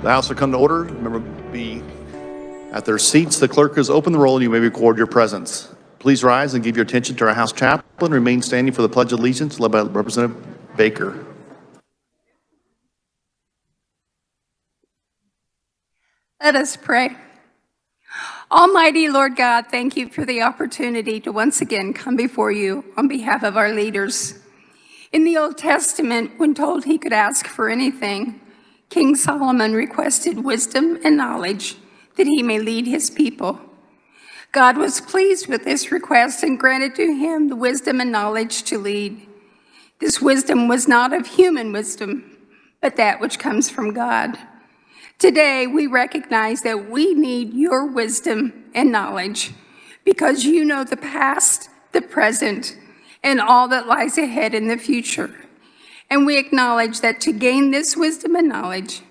The House will come to order. Remember, be at their seats. The clerk has opened the roll and you may record your presence. Please rise and give your attention to our House chaplain. Remain standing for the Pledge of Allegiance led by Representative Baker. Let us pray. Almighty Lord God, thank you for the opportunity to once again come before you on behalf of our leaders. In the Old Testament, when told he could ask for anything, King Solomon requested wisdom and knowledge that he may lead his people. God was pleased with this request and granted to him the wisdom and knowledge to lead. This wisdom was not of human wisdom, but that which comes from God. Today, we recognize that we need your wisdom and knowledge because you know the past, the present, and all that lies ahead in the future. And we acknowledge that to gain this wisdom and knowledge,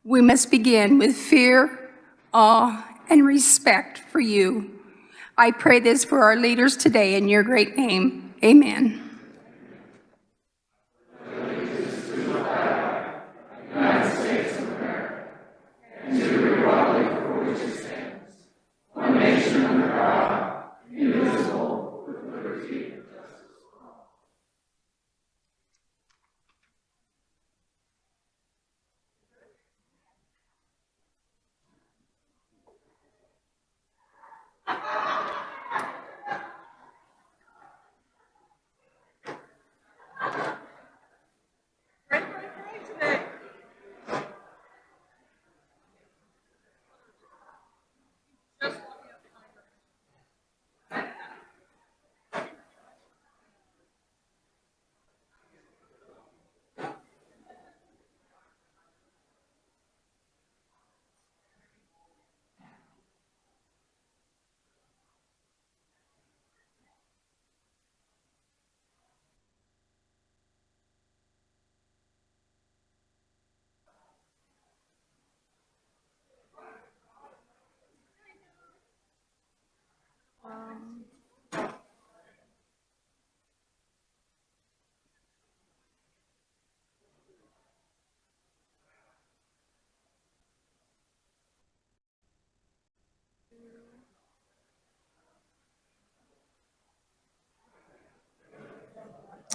we must begin with fear, awe, and respect for you. I pray this for our leaders today in your great name. Amen.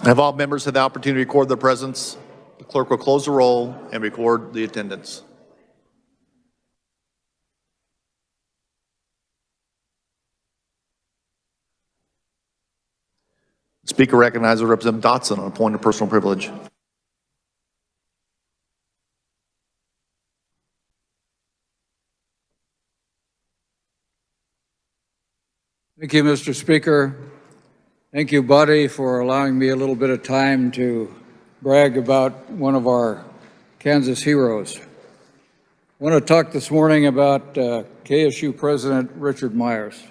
Have all members had the opportunity to record their presence? The clerk will close the roll and record the attendance. The Speaker recognizes Representative Dotson on a point of personal privilege. Thank you, Mr. Speaker. Thank you, Buddy, for allowing me a little bit of time to brag about one of our Kansas heroes. I want to talk this morning about KSU President Richard Myers. I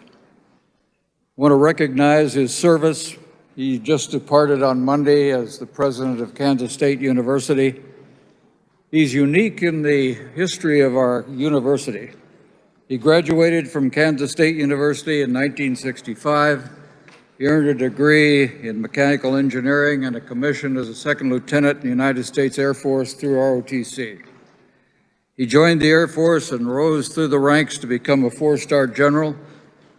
want to recognize his service. He just departed on Monday as the president of Kansas State University. He's unique in the history of our university. He graduated from Kansas State University in 1965. He earned a degree in mechanical engineering and a commission as a second lieutenant in the United States Air Force through ROTC. He joined the Air Force and rose through the ranks to become a four-star general,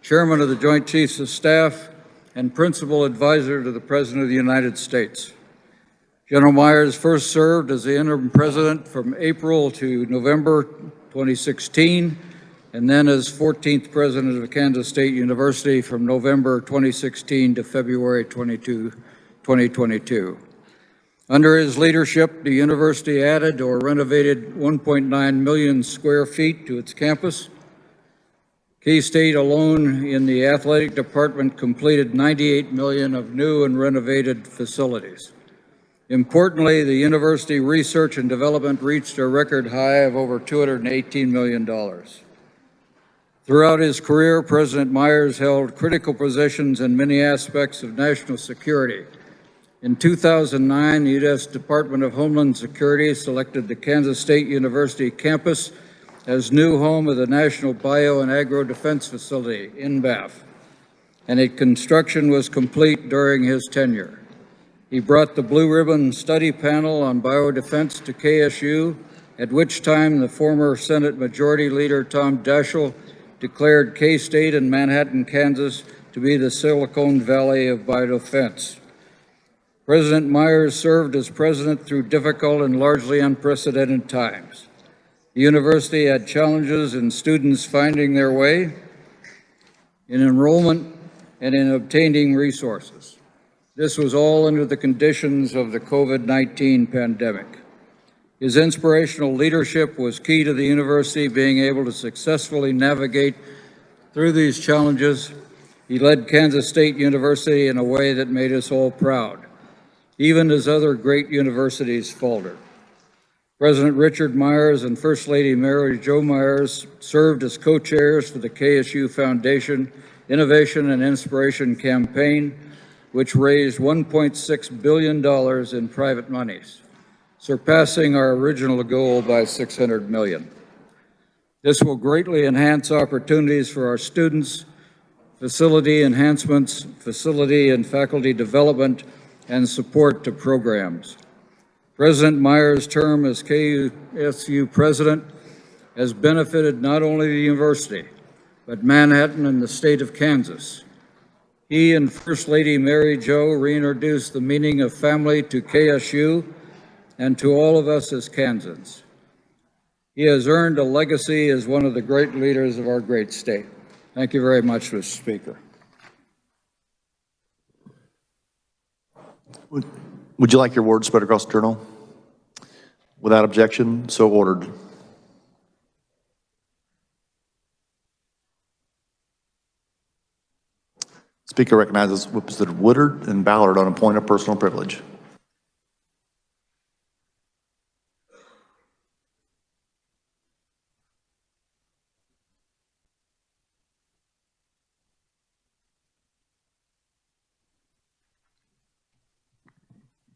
chairman of the Joint Chiefs of Staff, and principal advisor to the President of the United States. General Myers first served as the interim president from April to November 2016, and then as 14th president of Kansas State University from November 2016 to February 2022. Under his leadership, the university added or renovated 1.9 million square feet to its campus. K-State alone in the athletic department completed 98 million of new and renovated facilities. Importantly, the university research and development reached a record high of over $218 million. Throughout his career, President Myers held critical positions in many aspects of national security. In 2009, the U.S. Department of Homeland Security selected the Kansas State University campus as new home of the National Bio and Agro Defense Facility, NBAF, and its construction was complete during his tenure. He brought the Blue Ribbon Study Panel on Biodefense to KSU at which time the former Senate Majority Leader Tom Daschle declared K-State and Manhattan, Kansas to be the Silicon Valley of biodefense. President Myers served as president through difficult and largely unprecedented times. The university had challenges in students finding their way, in enrollment, and in obtaining resources. This was all under the conditions of the COVID-19 pandemic. His inspirational leadership was key to the university being able to successfully navigate through these challenges. He led Kansas State University in a way that made us all proud, even as other great universities faltered. President Richard Myers and First Lady Mary Jo Myers served as co-chairs for the KSU Foundation Innovation and Inspiration Campaign, which raised $1.6 billion in private monies, surpassing our original goal by $600 million. This will greatly enhance opportunities for our students, facility enhancements, facility and faculty development, and support to programs. President Myers' term as KSU president has benefited not only the university, but Manhattan and the state of Kansas. He and First Lady Mary Jo reintroduced the meaning of family to KSU and to all of us as Kansans. He has earned a legacy as one of the great leaders of our great state. Thank you very much, Mr. Speaker. Would you like your word spread across the journal? Without objection, so ordered. Speaker recognizes Representative Woodard and Ballard on a point of personal privilege.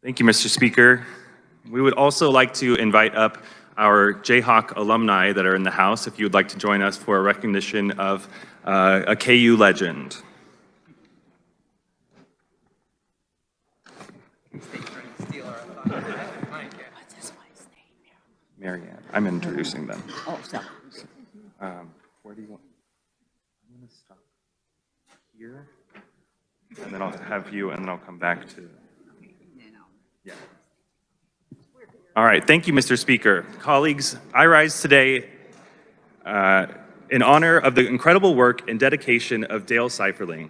Thank you, Mr. Speaker. We would also like to invite up our Jayhawk alumni that are in the House, if you would like to join us for a recognition of a KU legend. Marianne, I'm introducing them. Oh, sorry. Where do you want? I'm going to stop here, and then I'll have you, and then I'll come back to. Yeah. All right, thank you, Mr. Speaker. Colleagues, I rise today in honor of the incredible work and dedication of Dale Seiferling.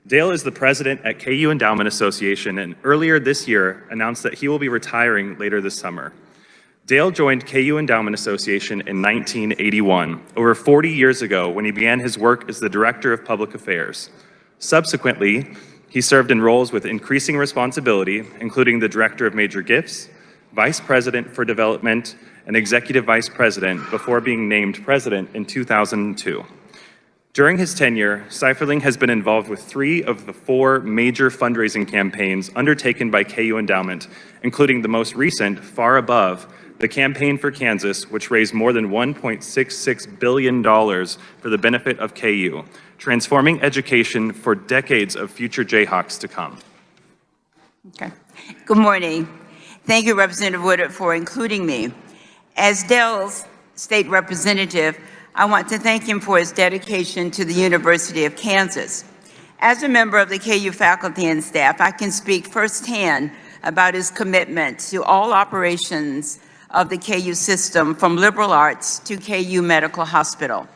Dale is the president at KU Endowment Association, and earlier this year announced that he will be retiring later this summer. Dale joined KU Endowment Association in 1981, over 40 years ago, when he began his work as the Director of Public Affairs. Subsequently, he served in roles with increasing responsibility, including the Director of Major Gifts, Vice President for Development, and Executive Vice President before being named President in 2002. During his tenure, Seiferling has been involved with 3 of the 4 major fundraising campaigns undertaken by KU Endowment, including the most recent, Far Above, the Campaign for Kansas, which raised more than $1.66 billion for the benefit of KU, transforming education for decades of future Jayhawks to come. Okay. Good morning. Thank you, Representative Woodard, for including me. As Dale's state representative, I want to thank him for his dedication to the University of Kansas. As a member of the KU faculty and staff, I can speak firsthand about his commitment to all operations of the KU system, from liberal arts to KU Medical Hospital.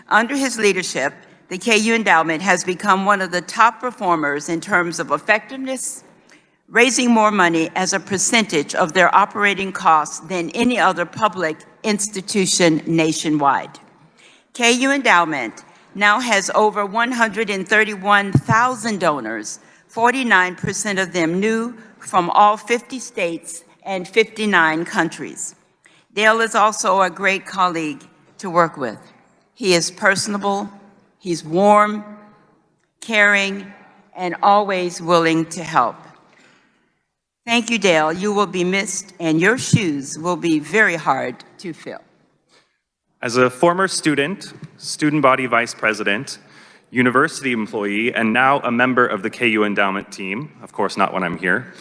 Under his leadership, the KU Endowment has become one of the top performers in terms of effectiveness, raising more money as a percentage of their operating costs than any other public institution nationwide. KU Endowment now has over 131,000 donors, 49% of them new from all 50 states and 59 countries. Dale is also a great colleague to work with. He is personable, he's warm, caring, and always willing to help. Thank you, Dale. You will be missed, and your shoes will be very hard to fill. As a former student, student body vice president, university employee, and now a member of the KU Endowment team, of course not when I'm here,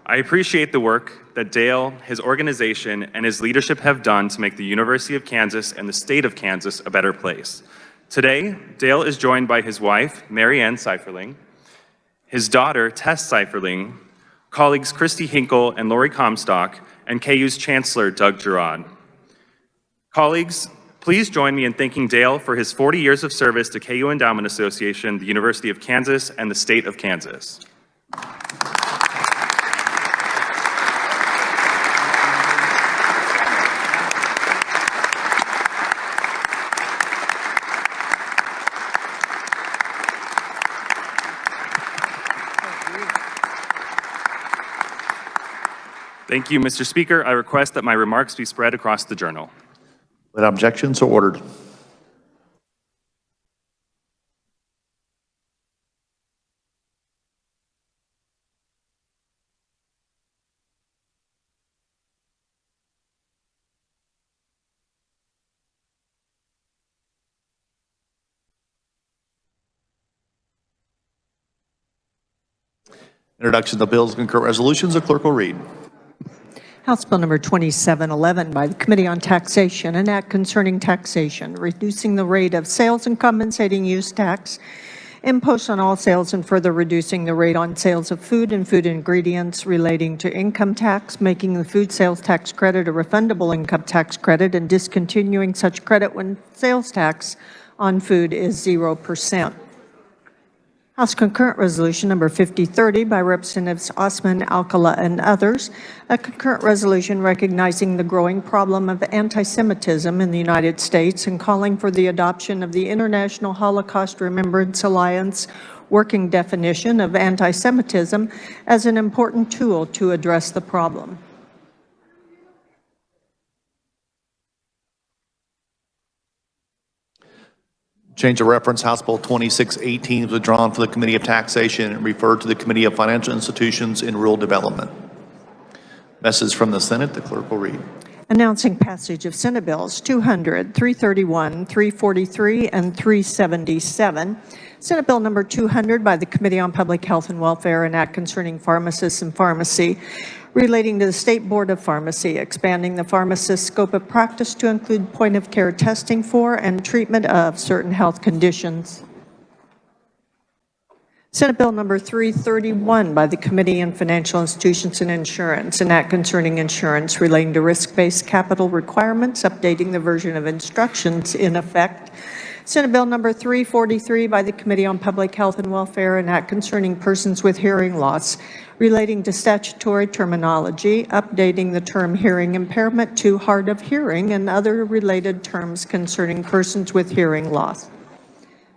I appreciate the work that Dale, his organization, and his leadership have done to make the University of Kansas and the state of Kansas a better place. Today, Dale is joined by his wife, Mary Ann Seiferling, his daughter, Tess Seiferling, colleagues Christy Hinkle and Lori Comstock, and KU's Chancellor, Doug Girard. Colleagues, please join me in thanking Dale for his 40 years of service to KU Endowment Association, the University of Kansas, and the state of Kansas. Thank you, Mr. Speaker. I request that my remarks be spread across the journal. Without objection, so ordered. Introduction of bills and concurrent resolutions. The clerk will read. House Bill number 2711 by the Committee on Taxation, an act concerning taxation, reducing the rate of sales and compensating use tax imposed on all sales and further reducing the rate on sales of food and food ingredients relating to income tax, making the food sales tax credit a refundable income tax credit, and discontinuing such credit when sales tax on food is 0%. House Concurrent Resolution number 5030 by Representatives Osman, Alcala, and others, a concurrent resolution recognizing the growing problem of anti-Semitism in the United States and calling for the adoption of the International Holocaust Remembrance Alliance working definition of anti-Semitism as an important tool to address the problem. Change of reference. House Bill 2618 is withdrawn from the Committee of Taxation and referred to the Committee of Financial Institutions and Rural Development. Message from the Senate. The clerk will read. Announcing passage of Senate Bills 200, 331, 343, and 377. Senate Bill number 200 by the Committee on Public Health and Welfare, an act concerning pharmacists and pharmacy, relating to the State Board of Pharmacy, expanding the pharmacist's scope of practice to include point-of-care testing for and treatment of certain health conditions. Senate Bill number 331 by the Committee on Financial Institutions and Insurance, an act concerning insurance relating to risk-based capital requirements, updating the version of instructions in effect. Senate Bill number 343 by the Committee on Public Health and Welfare, an act concerning persons with hearing loss, relating to statutory terminology, updating the term hearing impairment to hard of hearing, and other related terms concerning persons with hearing loss.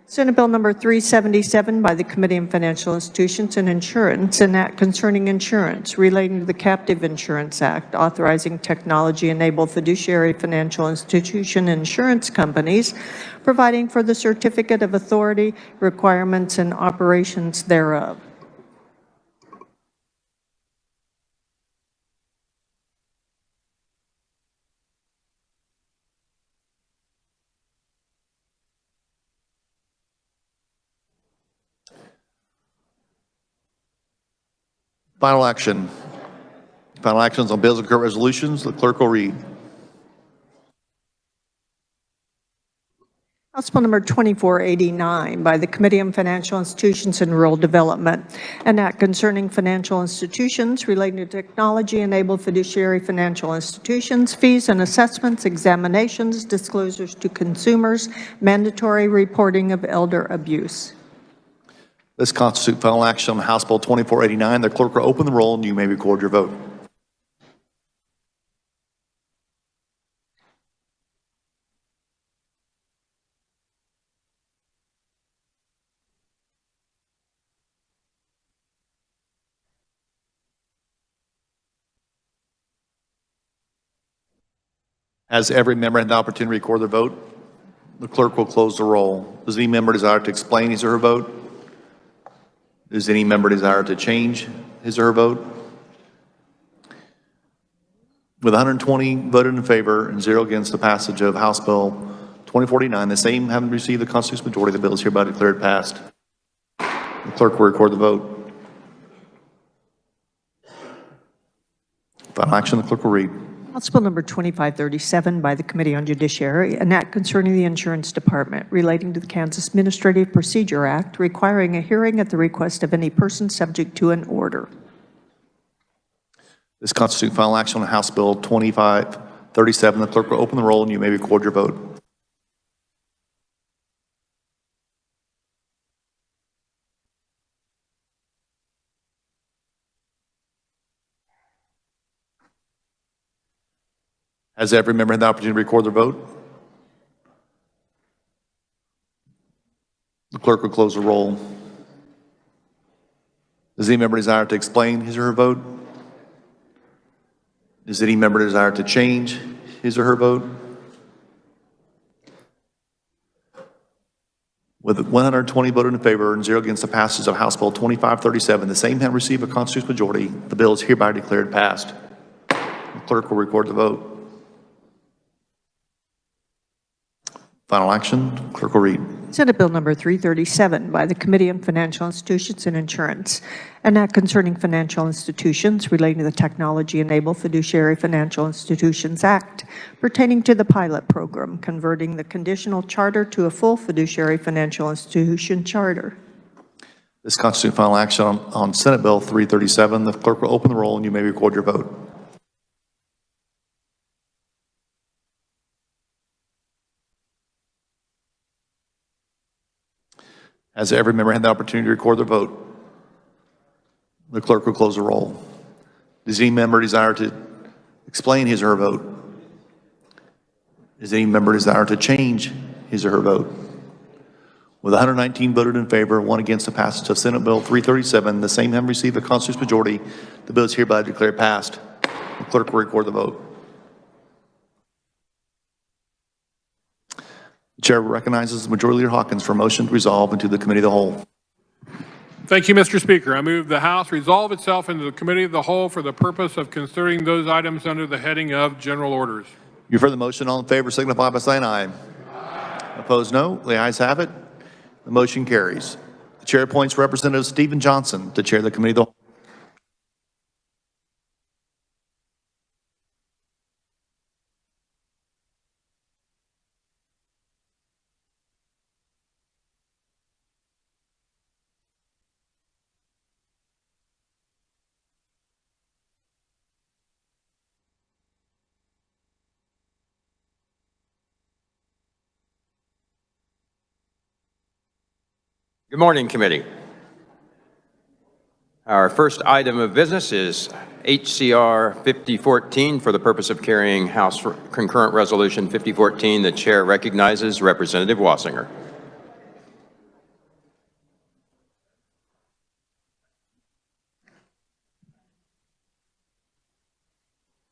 Senate Bill number 377 by the Committee on Financial Institutions and Insurance, an act concerning insurance relating to the Captive Insurance Act, authorizing technology-enabled fiduciary financial institution insurance companies, providing for the certificate of authority, requirements, and operations thereof. Final action. Final actions on bills and concurrent resolutions. The clerk will read. House Bill number 2489 by the Committee on Financial Institutions and Rural Development, an act concerning financial institutions relating to technology-enabled fiduciary financial institutions, fees and assessments, examinations, disclosures to consumers, mandatory reporting of elder abuse. This constitutes final action on House Bill 2489. The clerk will open the roll and you may record your vote. As every member had the opportunity to record their vote, the clerk will close the roll. Does any member desire to explain his or her vote? Does any member desire to change his or her vote? With 120 voted in favor and 0 against the passage of House Bill 2049, the same having received the constitutional majority, the bill is hereby declared passed. The clerk will record the vote. Final action, the clerk will read. House Bill number 2537 by the Committee on Judiciary, an act concerning the Insurance Department relating to the Kansas Administrative Procedure Act, requiring a hearing at the request of any person subject to an order. This constitutes final action on House Bill 2537. The clerk will open the roll and you may record your vote. Has every member had the opportunity to record their vote? The clerk will close the roll. Does any member desire to explain his or her vote? Does any member desire to change his or her vote? With 120 voted in favor and 0 against the passage of House Bill 2537, the same having received a constitutional majority, the bill is hereby declared passed. The clerk will record the vote. Final action, clerk will read. Senate Bill number 337 by the Committee on Financial Institutions and Insurance, an act concerning financial institutions relating to the Technology-Enabled Fiduciary Financial Institutions Act pertaining to the pilot program, converting the conditional charter to a full fiduciary financial institution charter. This constitutes final action on Senate Bill 337. The clerk will open the roll and you may record your vote. Has every member had the opportunity to record their vote? The clerk will close the roll. Does any member desire to explain his or her vote? Does any member desire to change his or her vote? With 119 voted in favor, 1 against the passage of Senate Bill 337, the same having received a constitutional majority, the bill is hereby declared passed. The clerk will record the vote. The chair recognizes Majority Leader Hawkins for a motion to resolve into the Committee of the Whole. Thank you, Mr. Speaker. I move the House resolve itself into the Committee of the Whole for the purpose of considering those items under the heading of General Orders. You've heard the motion. All in favor signify by saying aye. Opposed, no. The ayes have it. The motion carries. The chair appoints Representative Stephen Johnson to chair the Committee of the Whole. Good morning, committee. Our first item of business is HCR 5014 for the purpose of carrying House Concurrent Resolution 5014. The chair recognizes Representative Wassinger.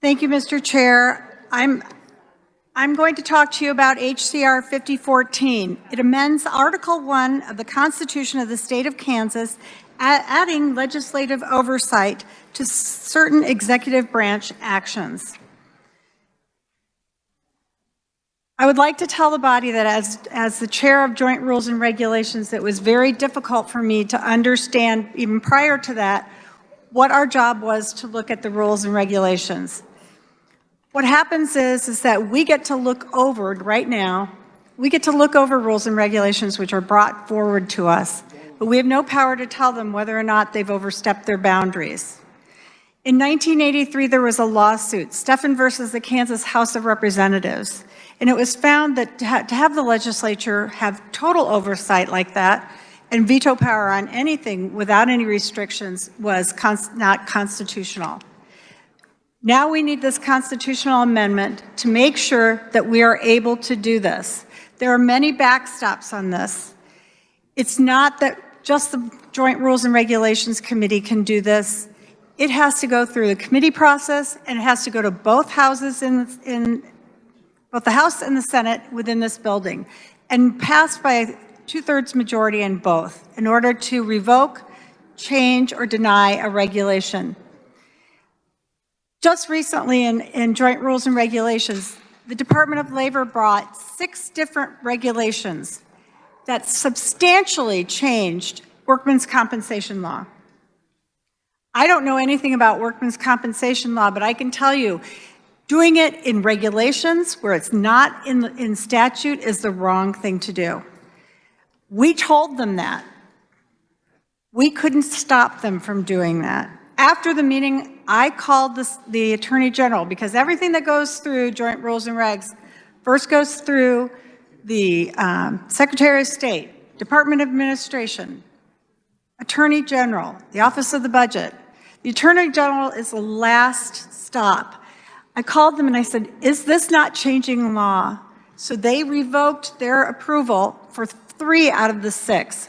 Thank you, Mr. Chair. I'm going to talk to you about HCR 5014. It amends Article 1 of the Constitution of the State of Kansas, adding legislative oversight to certain executive branch actions. I would like to tell the body that as the chair of Joint Rules and Regulations, it was very difficult for me to understand, even prior to that, what our job was to look at the rules and regulations. What happens is that we get to look over, right now, we get to look over rules and regulations which are brought forward to us, but we have no power to tell them whether or not they've overstepped their boundaries. In 1983, there was a lawsuit, Stephan versus the Kansas House of Representatives, and it was found that to have the legislature have total oversight like that and veto power on anything without any restrictions was not constitutional. Now we need this constitutional amendment to make sure that we are able to do this. There are many backstops on this. It's not that just the Joint Rules and Regulations Committee can do this. It has to go through the committee process, and it has to go to both houses in both the House and the Senate within this building, and passed by a 2/3 majority in both in order to revoke, change, or deny a regulation. Just recently in Joint Rules and Regulations, the Department of Labor brought 6 different regulations that substantially changed workmen's compensation law. I don't know anything about workman's compensation law, but I can tell you, doing it in regulations where it's not in statute is the wrong thing to do. We told them that. We couldn't stop them from doing that. After the meeting, I called the Attorney General, because everything that goes through joint rules and regs first goes through the Secretary of State, Department of Administration, Attorney General, the Office of the Budget. The Attorney General is the last stop. I called them and I said, is this not changing law? So they revoked their approval for 3 out of the 6.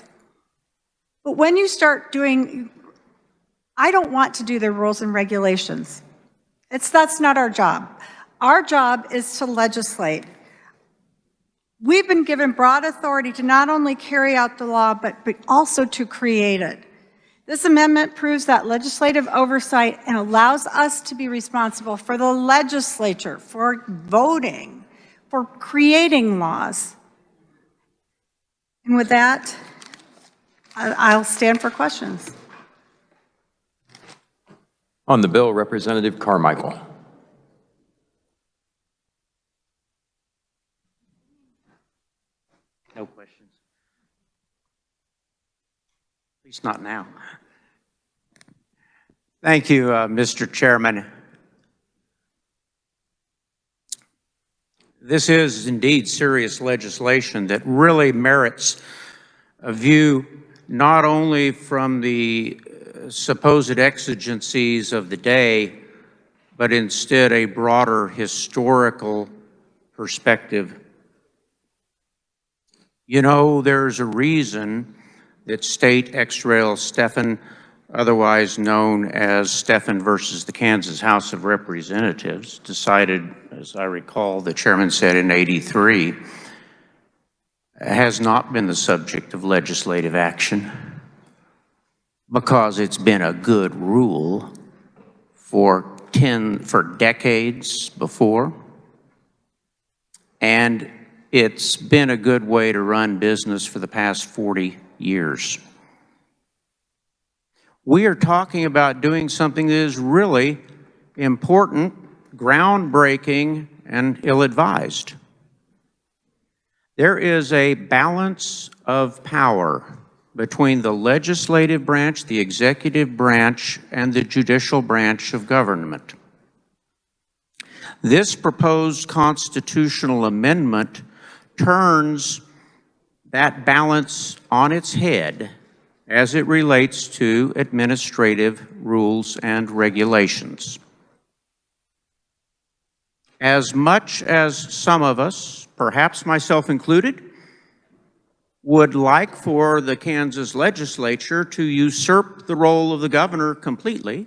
But when you start doing, I don't want to do the rules and regulations. That's not our job. Our job is to legislate. We've been given broad authority to not only carry out the law, but also to create it. This amendment proves that legislative oversight and allows us to be responsible for the legislature, for voting, for creating laws. And with that, I'll stand for questions. On the bill, Representative Carmichael. No questions. At least not now. Thank you, Mr. Chairman. This is indeed serious legislation that really merits a view not only from the supposed exigencies of the day, but instead a broader historical perspective. You know, there's a reason that State Ex Rel Stephan, otherwise known as Stephan versus the Kansas House of Representatives, decided, as I recall, the chairman said in '83, has not been the subject of legislative action because it's been a good rule for decades before, and it's been a good way to run business for the past 40 years. We are talking about doing something that is really important, groundbreaking, and ill-advised. There is a balance of power between the legislative branch, the executive branch, and the judicial branch of government. This proposed constitutional amendment turns that balance on its head as it relates to administrative rules and regulations. As much as some of us, perhaps myself included, would like for the Kansas legislature to usurp the role of the governor completely,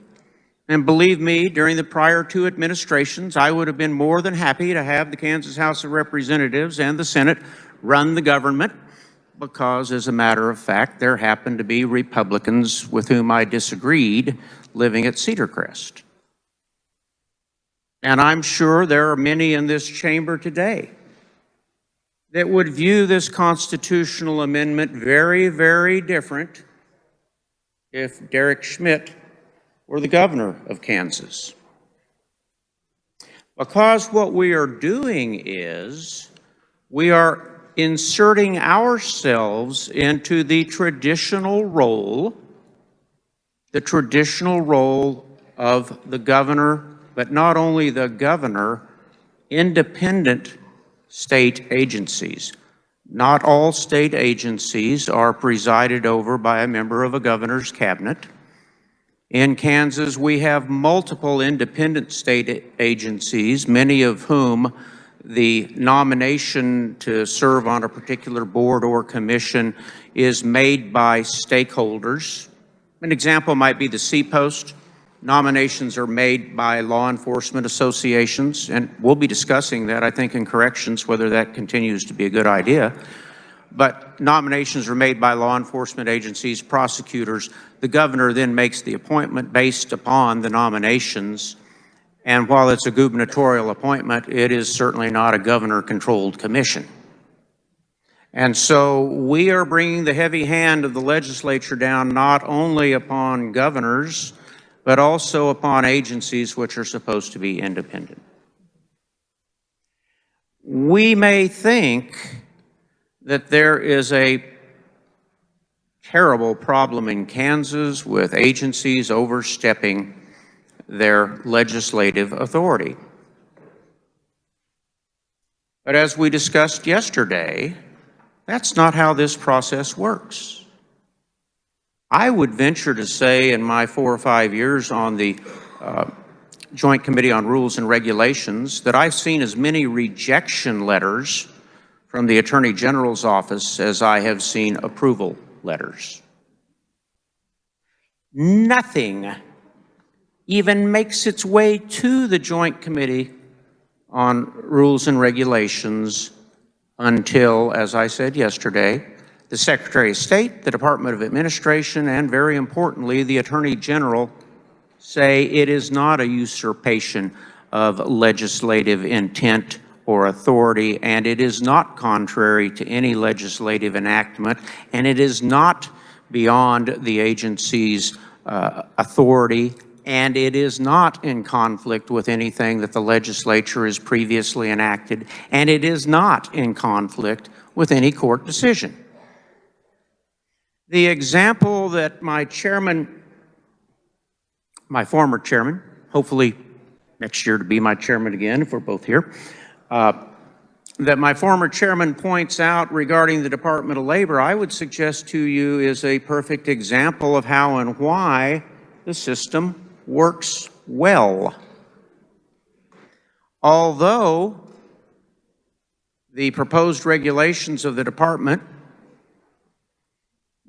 and believe me, during the prior 2 administrations, I would have been more than happy to have the Kansas House of Representatives and the Senate run the government, because as a matter of fact, there happened to be Republicans with whom I disagreed living at Cedar Crest. And I'm sure there are many in this chamber today that would view this constitutional amendment very, very different if Derek Schmidt were the governor of Kansas. Because what we are doing is we are inserting ourselves into the traditional role of the governor, but not only the governor, independent state agencies. Not all state agencies are presided over by a member of a governor's cabinet. In Kansas, we have multiple independent state agencies, many of whom the nomination to serve on a particular board or commission is made by stakeholders. An example might be the C-Post. Nominations are made by law enforcement associations, and we'll be discussing that, I think, in corrections, whether that continues to be a good idea. But nominations are made by law enforcement agencies, prosecutors. The governor then makes the appointment based upon the nominations. And while it's a gubernatorial appointment, it is certainly not a governor-controlled commission. And so we are bringing the heavy hand of the legislature down not only upon governors, but also upon agencies which are supposed to be independent. We may think that there is a terrible problem in Kansas with agencies overstepping their legislative authority. But as we discussed yesterday, that's not how this process works. I would venture to say in my 4 or 5 years on the Joint Committee on Rules and Regulations that I've seen as many rejection letters from the Attorney General's office as I have seen approval letters. Nothing even makes its way to the Joint Committee on Rules and Regulations until, as I said yesterday, the Secretary of State, the Department of Administration, and very importantly, the Attorney General say it is not a usurpation of legislative intent or authority, and it is not contrary to any legislative enactment, and it is not beyond the agency's authority, and it is not in conflict with anything that the legislature has previously enacted, and it is not in conflict with any court decision. The example that my former chairman, hopefully next year to be my chairman again if we're both here, that my former chairman points out regarding the Department of Labor, I would suggest to you is a perfect example of how and why the system works well. Although the proposed regulations of the department,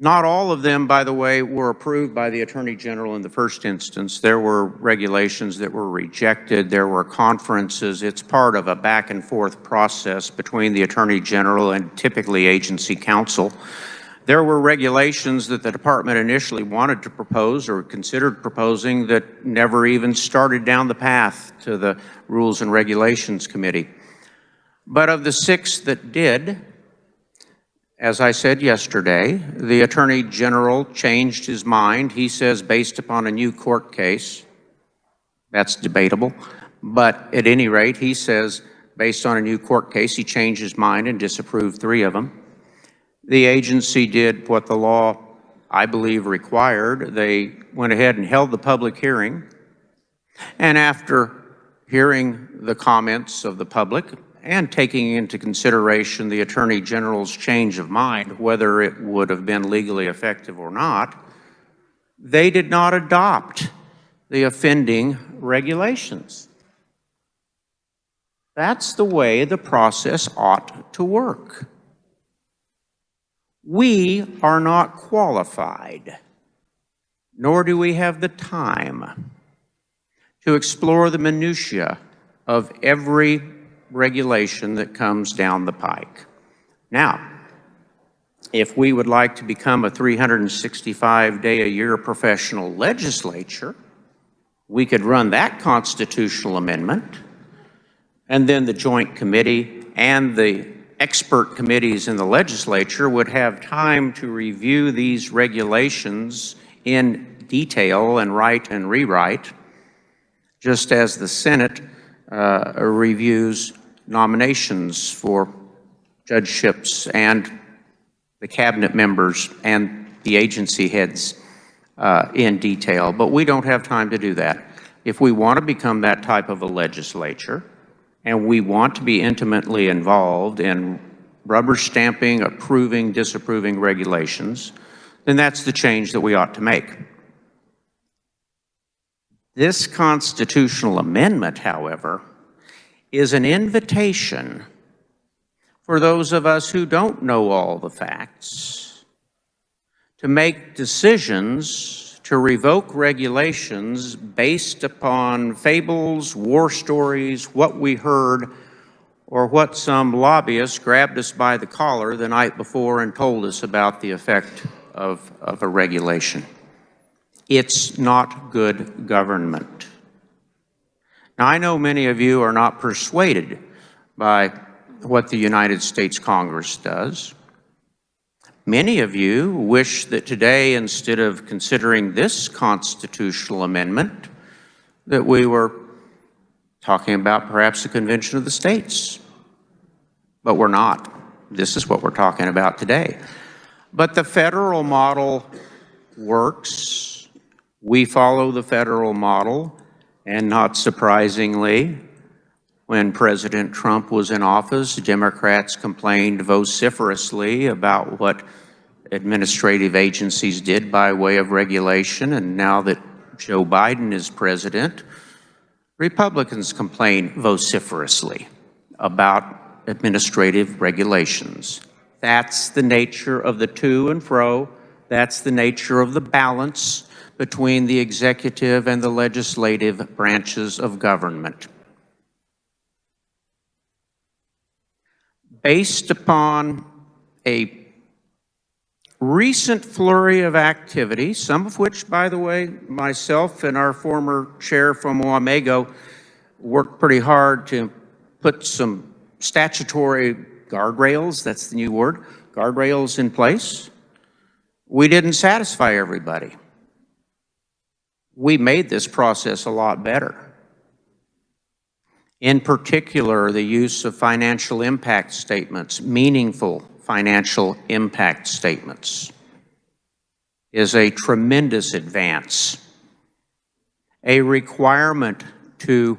not all of them, by the way, were approved by the Attorney General in the first instance. There were regulations that were rejected. There were conferences. It's part of a back and forth process between the Attorney General and typically agency counsel. There were regulations that the department initially wanted to propose or considered proposing that never even started down the path to the Rules and Regulations Committee. But of the 6 that did, as I said yesterday, the Attorney General changed his mind. He says based upon a new court case, that's debatable, but at any rate, he says based on a new court case, he changed his mind and disapproved 3 of them. The agency did what the law, I believe, required. They went ahead and held the public hearing, and after hearing the comments of the public, and taking into consideration the Attorney General's change of mind, whether it would have been legally effective or not, they did not adopt the offending regulations. That's the way the process ought to work. We are not qualified, nor do we have the time to explore the minutiae of every regulation that comes down the pike. Now, if we would like to become a 365-day-a-year professional legislature, we could run that constitutional amendment, and then the Joint Committee and the expert committees in the legislature would have time to review these regulations in detail and write and rewrite, just as the Senate reviews nominations for judgeships and the cabinet members and the agency heads in detail. But we don't have time to do that. If we want to become that type of a legislature, and we want to be intimately involved in rubber stamping, approving, disapproving regulations, then that's the change that we ought to make. This constitutional amendment, however, is an invitation for those of us who don't know all the facts to make decisions to revoke regulations based upon fables, war stories, what we heard, or what some lobbyist grabbed us by the collar the night before and told us about the effect of a regulation. It's not good government. Now, I know many of you are not persuaded by what the United States Congress does. many of you wish that today, instead of considering this constitutional amendment, that we were talking about perhaps the Convention of the States. But we're not. This is what we're talking about today. But the federal model works. We follow the federal model, and not surprisingly, when President Trump was in office, Democrats complained vociferously about what administrative agencies did by way of regulation, and now that Joe Biden is president, Republicans complain vociferously about administrative regulations. That's the nature of the to and fro. That's the nature of the balance between the executive and the legislative branches of government. Based upon a recent flurry of activity, some of which, by the way, myself and our former chair from Wamego worked pretty hard to put some statutory guardrails, that's the new word, guardrails in place. We didn't satisfy everybody. We made this process a lot better. In particular, the use of financial impact statements, meaningful financial impact statements, is a tremendous advance. A requirement to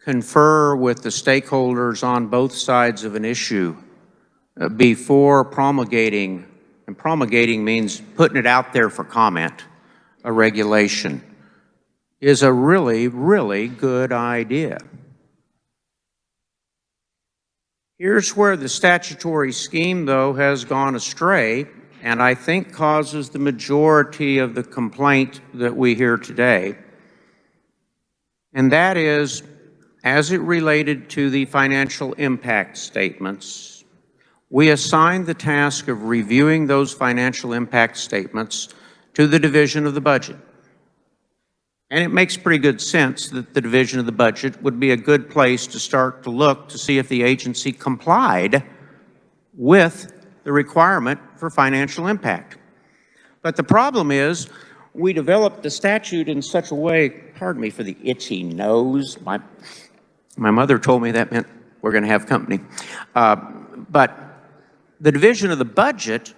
confer with the stakeholders on both sides of an issue before promulgating, and promulgating means putting it out there for comment, a regulation, is a really, really good idea. Here's where the statutory scheme, though, has gone astray, and I think causes the majority of the complaint that we hear today. And that is, as it related to the financial impact statements, we assigned the task of reviewing those financial impact statements to the Division of the Budget. And it makes pretty good sense that the Division of the Budget would be a good place to start to look to see if the agency complied with the requirement for financial impact. But the problem is, we developed the statute in such a way, pardon me for the itchy nose, my mother told me that meant we're going to have company. But the Division of the Budget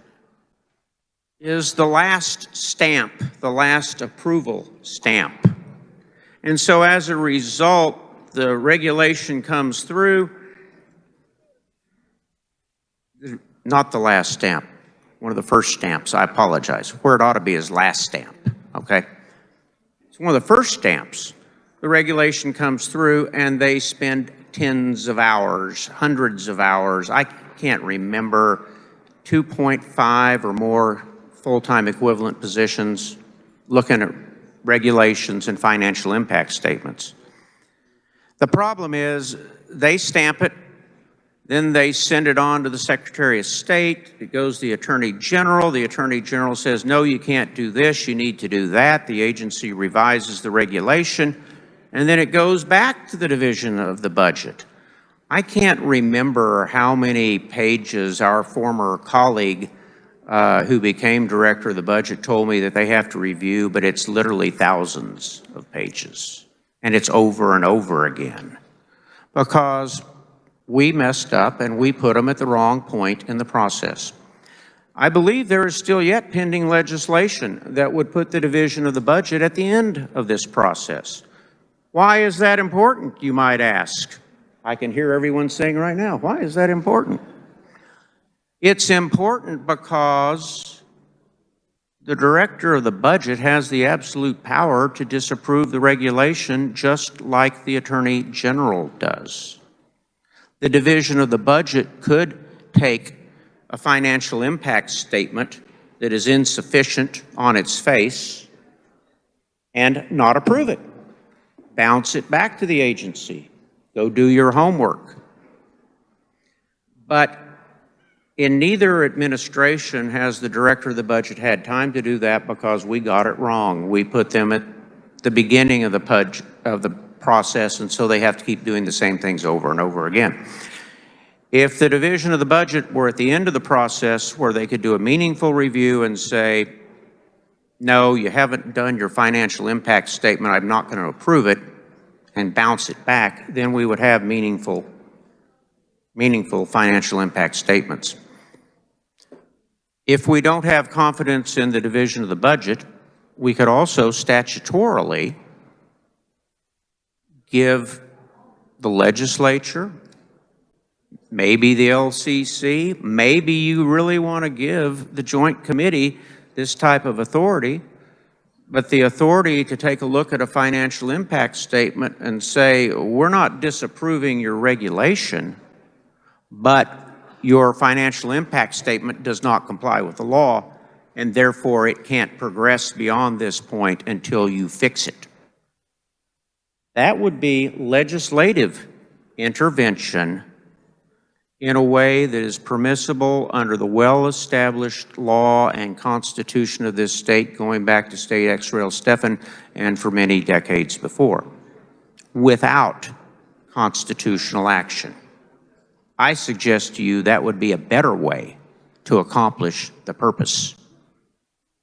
is the last stamp, the last approval stamp. And so as a result, the regulation comes through, not the last stamp, one of the first stamps, I apologize. Where it ought to be is last stamp, okay? It's one of the first stamps. The regulation comes through and they spend tens of hours, hundreds of hours, I can't remember, 2.5 or more full-time equivalent positions looking at regulations and financial impact statements. The problem is they stamp it, then they send it on to the Secretary of State, it goes to the Attorney General says, no, you can't do this, you need to do that, the agency revises the regulation, and then it goes back to the Division of the Budget. I can't remember how many pages our former colleague who became Director of the Budget told me that they have to review, but it's literally thousands of pages. And it's over and over again because we messed up and we put them at the wrong point in the process. I believe there is still yet pending legislation that would put the Division of the Budget at the end of this process. Why is that important, you might ask? I can hear everyone saying right now, why is that important? It's important because the Director of the Budget has the absolute power to disapprove the regulation just like the Attorney General does. The Division of the Budget could take a financial impact statement that is insufficient on its face and not approve it. Bounce it back to the agency. Go do your homework. But in neither administration has the Director of the Budget had time to do that because we got it wrong. We put them at the beginning of the process, and so they have to keep doing the same things over and over again. If the division of the budget were at the end of the process where they could do a meaningful review and say, no, you haven't done your financial impact statement, I'm not going to approve it, and bounce it back, then we would have meaningful financial impact statements. If we don't have confidence in the division of the budget, we could also statutorily give the legislature, maybe the LCC, maybe you really want to give the Joint Committee this type of authority, but the authority to take a look at a financial impact statement and say, we're not disapproving your regulation, but your financial impact statement does not comply with the law, and therefore it can't progress beyond this point until you fix it. That would be legislative intervention in a way that is permissible under the well-established law and constitution of this state, going back to State Ex Rel Stephan and for many decades before, without constitutional action. I suggest to you that would be a better way to accomplish the purpose.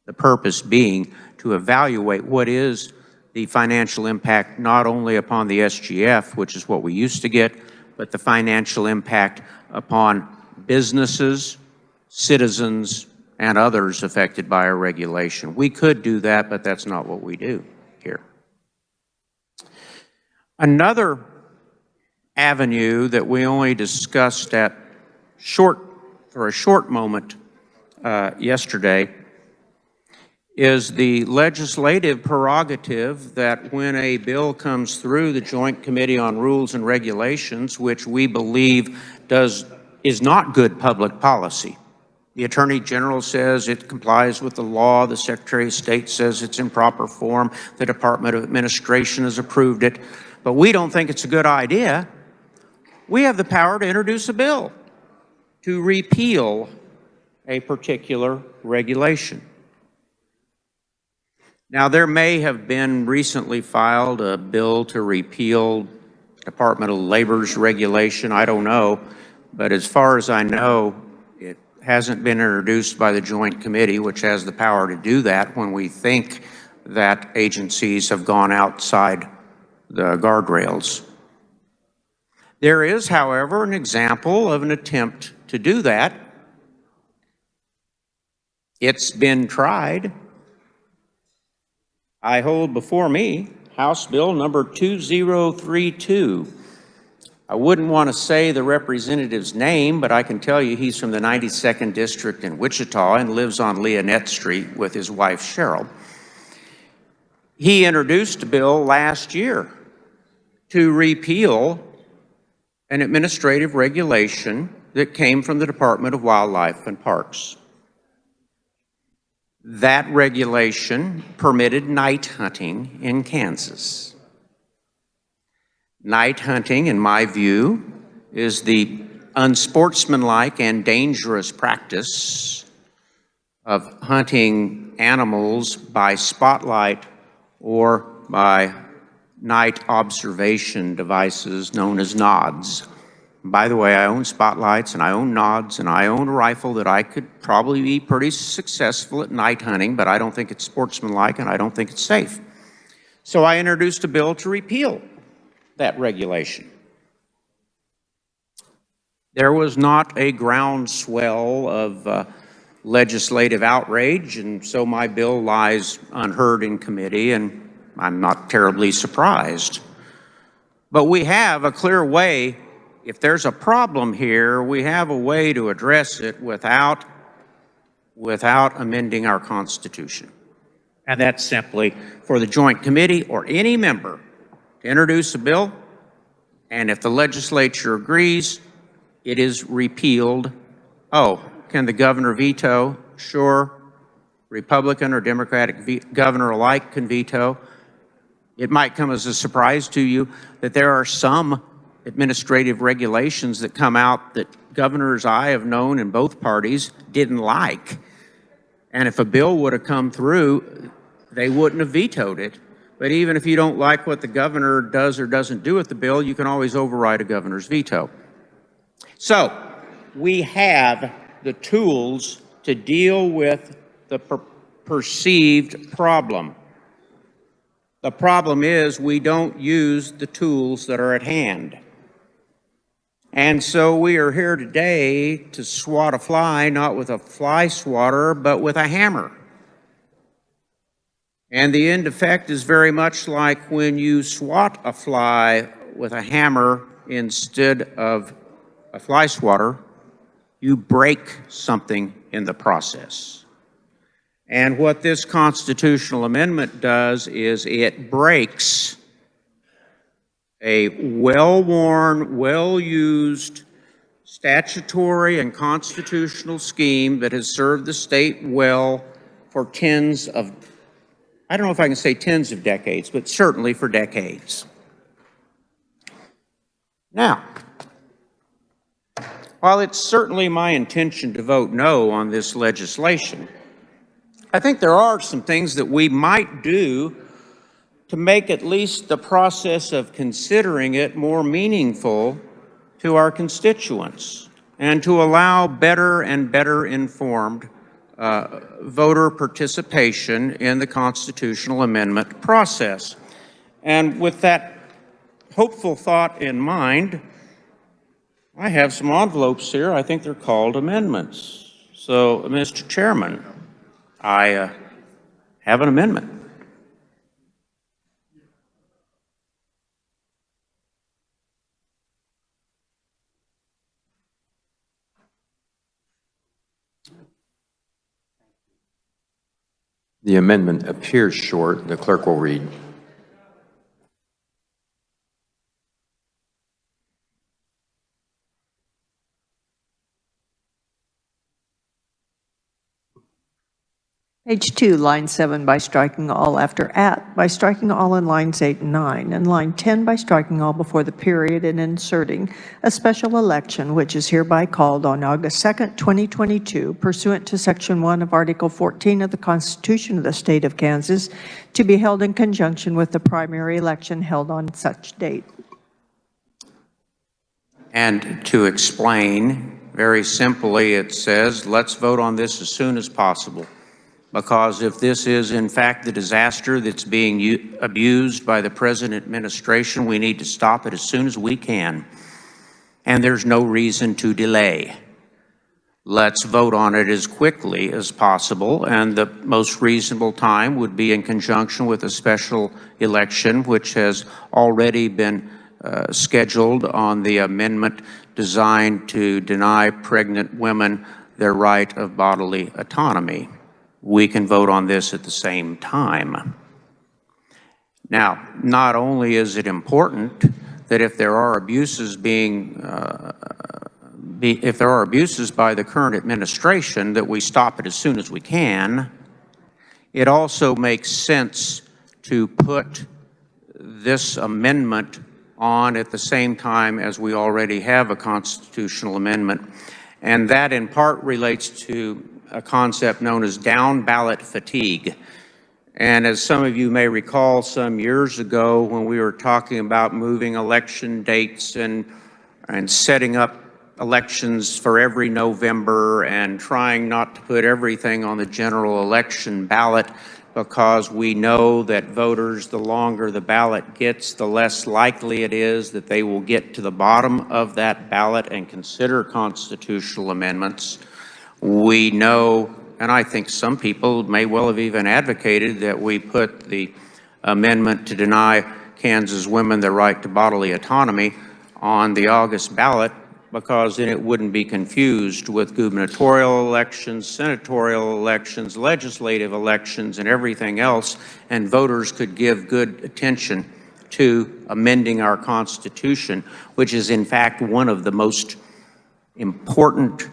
The purpose being to evaluate what is the financial impact not only upon the SGF, which is what we used to get, but the financial impact upon businesses, citizens, and others affected by a regulation. We could do that, but that's not what we do here. Another avenue that we only discussed for a short moment yesterday is the legislative prerogative that when a bill comes through the Joint Committee on Rules and Regulations, which we believe is not good public policy. The Attorney General says it complies with the law, the Secretary of State says it's in proper form, the Department of Administration has approved it, but we don't think it's a good idea. We have the power to introduce a bill to repeal a particular regulation. Now, there may have been recently filed a bill to repeal Department of Labor's regulation, I don't know, but as far as I know, it hasn't been introduced by the Joint Committee, which has the power to do that when we think that agencies have gone outside the guardrails. There is, however, an example of an attempt to do that. It's been tried. I hold before me House Bill number 2032. I wouldn't want to say the representative's name, but I can tell you he's from the 92nd District in Wichita and lives on Leonette Street with his wife, Cheryl. He introduced a bill last year to repeal an administrative regulation that came from the Department of Wildlife and Parks. That regulation permitted night hunting in Kansas. Night hunting, in my view, is the unsportsmanlike and dangerous practice of hunting animals by spotlight or by night observation devices known as nods. By the way, I own spotlights and I own nods and I own a rifle that I could probably be pretty successful at night hunting, but I don't think it's sportsmanlike and I don't think it's safe. So I introduced a bill to repeal that regulation. There was not a groundswell of legislative outrage, and so my bill lies unheard in committee, and I'm not terribly surprised. But we have a clear way. If there's a problem here, we have a way to address it without amending our Constitution. And that's simply for the Joint Committee or any member to introduce a bill, and if the legislature agrees, it is repealed. Oh, can the governor veto? Sure. Republican or Democratic governor alike can veto. It might come as a surprise to you that there are some administrative regulations that come out that governors I have known in both parties didn't like. And if a bill would have come through, they wouldn't have vetoed it. But even if you don't like what the governor does or doesn't do with the bill, you can always override a governor's veto. So we have the tools to deal with the perceived problem. The problem is we don't use the tools that are at hand. And so we are here today to swat a fly, not with a fly swatter, but with a hammer. And the end effect is very much like when you swat a fly with a hammer instead of a fly swatter, you break something in the process. And what this constitutional amendment does is it breaks a well-worn, well-used statutory and constitutional scheme that has served the state well for tens of, I don't know if I can say tens of decades, but certainly for decades. Now, while it's certainly my intention to vote no on this legislation, I think there are some things that we might do to make at least the process of considering it more meaningful to our constituents and to allow better and better informed voter participation in the constitutional amendment process. And with that hopeful thought in mind, I have some envelopes here. I think they're called amendments. So, Mr. Chairman, I have an amendment. The amendment appears short. The clerk will read. Page 2, line 7, by striking all after at, by striking all in lines 8 and 9, and line 10 by striking all before the period and inserting a special election which is hereby called on August 2nd, 2022, pursuant to Section 1 of Article 14 of the Constitution of the State of Kansas, to be held in conjunction with the primary election held on such date. And to explain, very simply, it says, let's vote on this as soon as possible. Because if this is, in fact, the disaster that's being abused by the present administration, we need to stop it as soon as we can. And there's no reason to delay. Let's vote on it as quickly as possible, and the most reasonable time would be in conjunction with a special election, which has already been scheduled on the amendment designed to deny pregnant women their right of bodily autonomy. We can vote on this at the same time. Now, not only is it important that if there are abuses if there are abuses by the current administration, that we stop it as soon as we can, it also makes sense to put this amendment on at the same time as we already have a constitutional amendment. And that in part relates to a concept known as down ballot fatigue. And as some of you may recall, some years ago when we were talking about moving election dates and setting up elections for every November and trying not to put everything on the general election ballot, because we know that voters, the longer the ballot gets, the less likely it is that they will get to the bottom of that ballot and consider constitutional amendments. We know, and I think some people may well have even advocated, that we put the amendment to deny Kansas women their right to bodily autonomy on the August ballot, because then it wouldn't be confused with gubernatorial elections, senatorial elections, legislative elections, and everything else, and voters could give good attention to amending our Constitution, which is in fact one of the most important,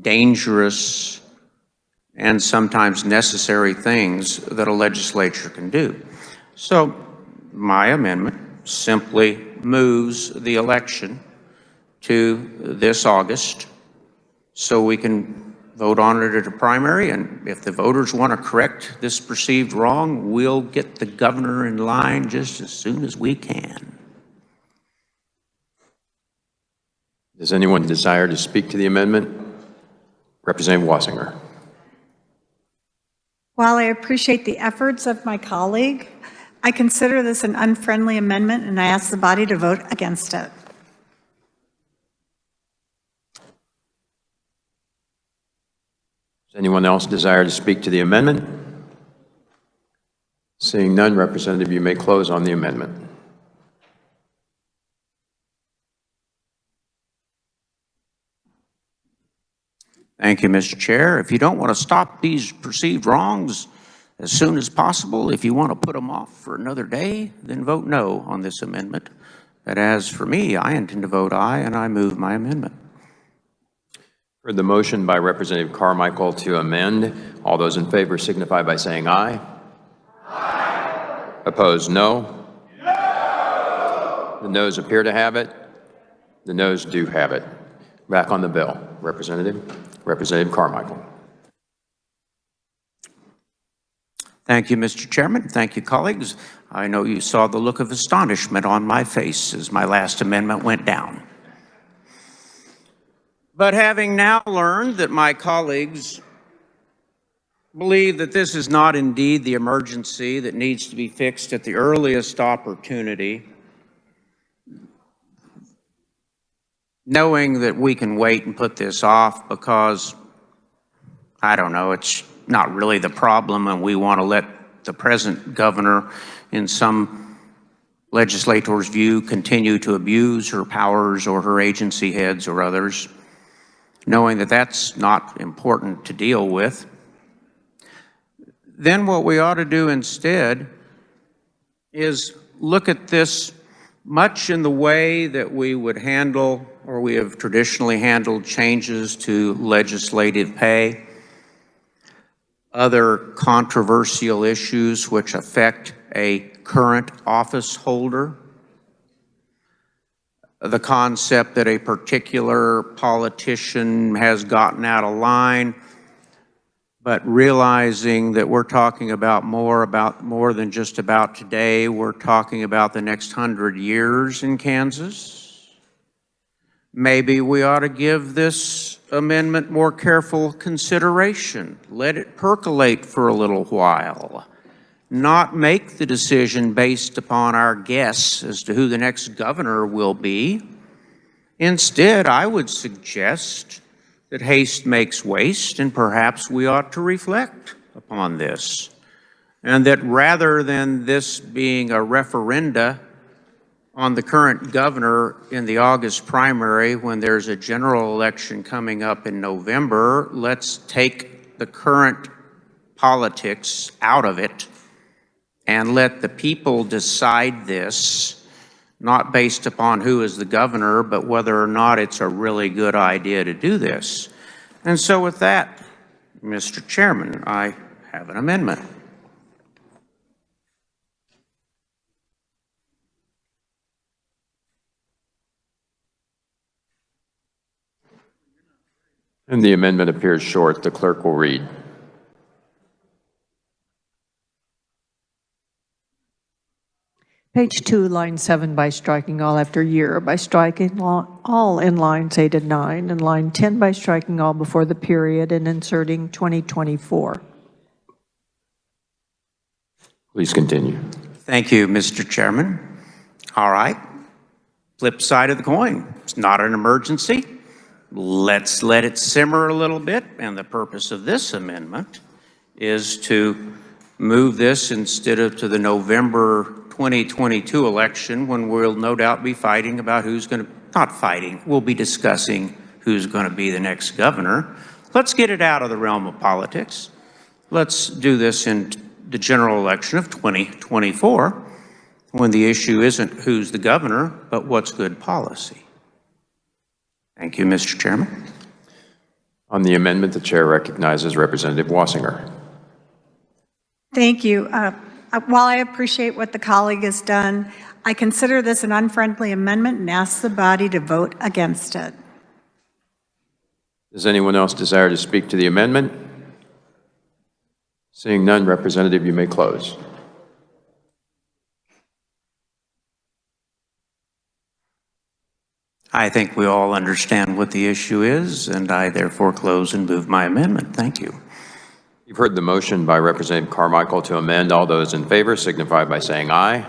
dangerous, and sometimes necessary things that a legislature can do. So my amendment simply moves the election to this August so we can vote on it at a primary, and if the voters want to correct this perceived wrong, we'll get the governor in line just as soon as we can. Does anyone desire to speak to the amendment? Representative Wassinger. While I appreciate the efforts of my colleague, I consider this an unfriendly amendment, and I ask the body to vote against it. Does anyone else desire to speak to the amendment? Seeing none, Representative, you may close on the amendment. Thank you, Mr. Chair. If you don't want to stop these perceived wrongs as soon as possible, if you want to put them off for another day, then vote no on this amendment. But as for me, I intend to vote aye, and I move my amendment. Heard the motion by Representative Carmichael to amend. All those in favor signify by saying aye. Aye. Opposed, no. No. The noes appear to have it. The noes do have it. Back on the bill. Representative Carmichael. Thank you, Mr. Chairman. Thank you, colleagues. I know you saw the look of astonishment on my face as my last amendment went down. But having now learned that my colleagues believe that this is not indeed the emergency that needs to be fixed at the earliest opportunity, knowing that we can wait and put this off because, I don't know, it's not really the problem and we want to let the present governor, in some legislators' view, continue to abuse her powers or her agency heads or others, knowing that that's not important to deal with, then what we ought to do instead is look at this much in the way that we would handle, or we have traditionally handled, changes to legislative pay, other controversial issues which affect a current office holder, the concept that a particular politician has gotten out of line, but realizing that we're talking about more than just about today. We're talking about the next 100 years in Kansas. Maybe we ought to give this amendment more careful consideration. Let it percolate for a little while. Not make the decision based upon our guess as to who the next governor will be. Instead, I would suggest that haste makes waste, and perhaps we ought to reflect upon this. And that rather than this being a referenda on the current governor in the August primary, when there's a general election coming up in November, let's take the current politics out of it and let the people decide this, not based upon who is the governor, but whether or not it's a really good idea to do this. And so with that, Mr. Chairman, I have an amendment. And the amendment appears short. The clerk will read. Page 2, line 7, by striking all after year, by striking all in lines 8 and 9, and line 10 by striking all before the period and inserting 2024. Please continue. Thank you, Mr. Chairman. All right. Flip side of the coin. It's not an emergency. Let's let it simmer a little bit. And the purpose of this amendment is to move this instead of to the November 2022 election, when we'll no doubt be fighting about who's going to, not fighting, we'll be discussing who's going to be the next governor. Let's get it out of the realm of politics. Let's do this in the general election of 2024, when the issue isn't who's the governor, but what's good policy. Thank you, Mr. Chairman. On the amendment, the chair recognizes Representative Wassinger. Thank you. While I appreciate what the colleague has done, I consider this an unfriendly amendment and ask the body to vote against it. Does anyone else desire to speak to the amendment? Seeing none, Representative, you may close. I think we all understand what the issue is, and I therefore close and move my amendment. Thank you. You've heard the motion by Representative Carmichael to amend. All those in favor signify by saying aye.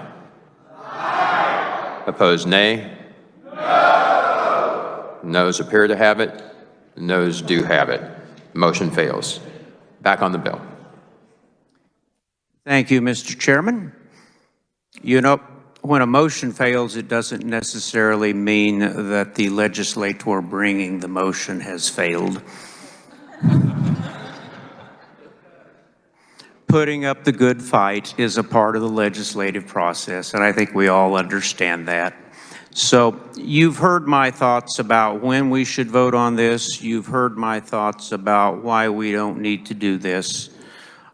Aye. Opposed, nay. No. Noes appear to have it. Noes do have it. Motion fails. Back on the bill. Thank you, Mr. Chairman. You know, when a motion fails, it doesn't necessarily mean that the legislator bringing the motion has failed. Putting up the good fight is a part of the legislative process, and I think we all understand that. So you've heard my thoughts about when we should vote on this. You've heard my thoughts about why we don't need to do this.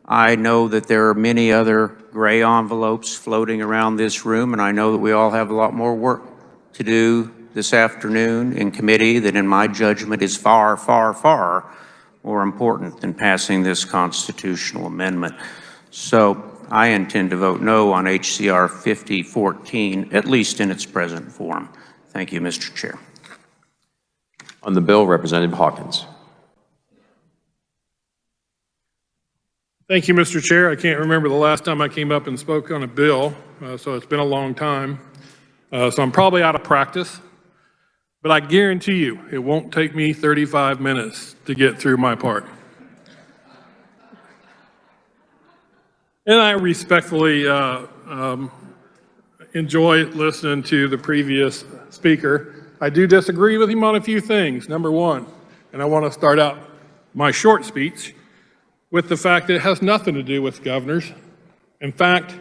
I know that there are many other gray envelopes floating around this room, and I know that we all have a lot more work to do this afternoon in committee that, in my judgment, is far, far, far more important than passing this constitutional amendment. So I intend to vote no on HCR 5014, at least in its present form. Thank you, Mr. Chair. On the bill, Representative Hawkins. Thank you, Mr. Chair. I can't remember the last time I came up and spoke on a bill, so it's been a long time. So I'm probably out of practice, but I guarantee you it won't take me 35 minutes to get through my part. And I respectfully enjoy listening to the previous speaker. I do disagree with him on a few things. Number one, and I want to start out my short speech with the fact that it has nothing to do with governors. In fact,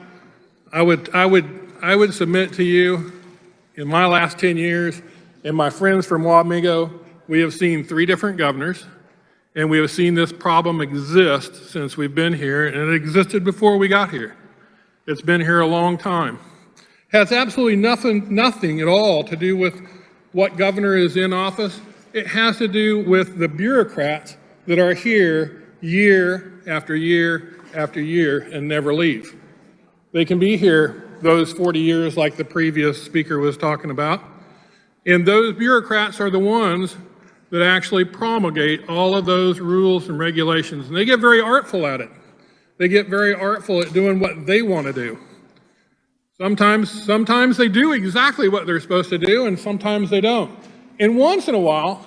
I would submit to you, in my last 10 years, and my friends from Wamego, we have seen 3 different governors, and we have seen this problem exist since we've been here, and it existed before we got here. It's been here a long time. It has absolutely nothing at all to do with what governor is in office. It has to do with the bureaucrats that are here year after year after year and never leave. They can be here those 40 years like the previous speaker was talking about. And those bureaucrats are the ones that actually promulgate all of those rules and regulations. And they get very artful at it. They get very artful at doing what they want to do. Sometimes they do exactly what they're supposed to do, and sometimes they don't. And once in a while,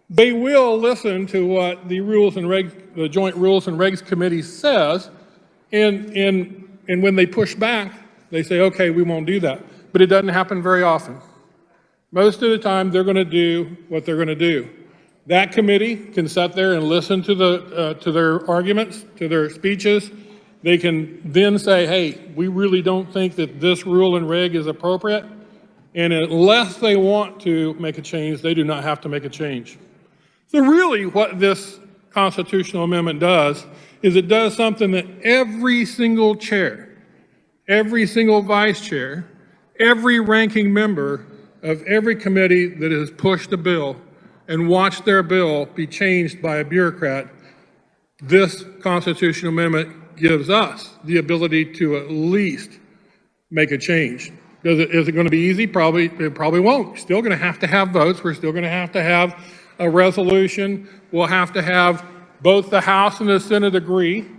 they will listen to what the the Joint Rules and Regs Committee says, and when they push back, they say, okay, we won't do that. But it doesn't happen very often. Most of the time, they're going to do what they're going to do. That committee can sit there and listen to their arguments, to their speeches. They can then say, hey, we really don't think that this rule and reg is appropriate. And unless they want to make a change, they do not have to make a change. So really what this constitutional amendment does is it does something that every single chair, every single vice chair, every ranking member of every committee that has pushed a bill and watched their bill be changed by a bureaucrat, this constitutional amendment gives us the ability to at least make a change. Is it going to be easy? It probably won't. We're still going to have votes. We're still going to have a resolution. We'll have to have both the House and the Senate agree.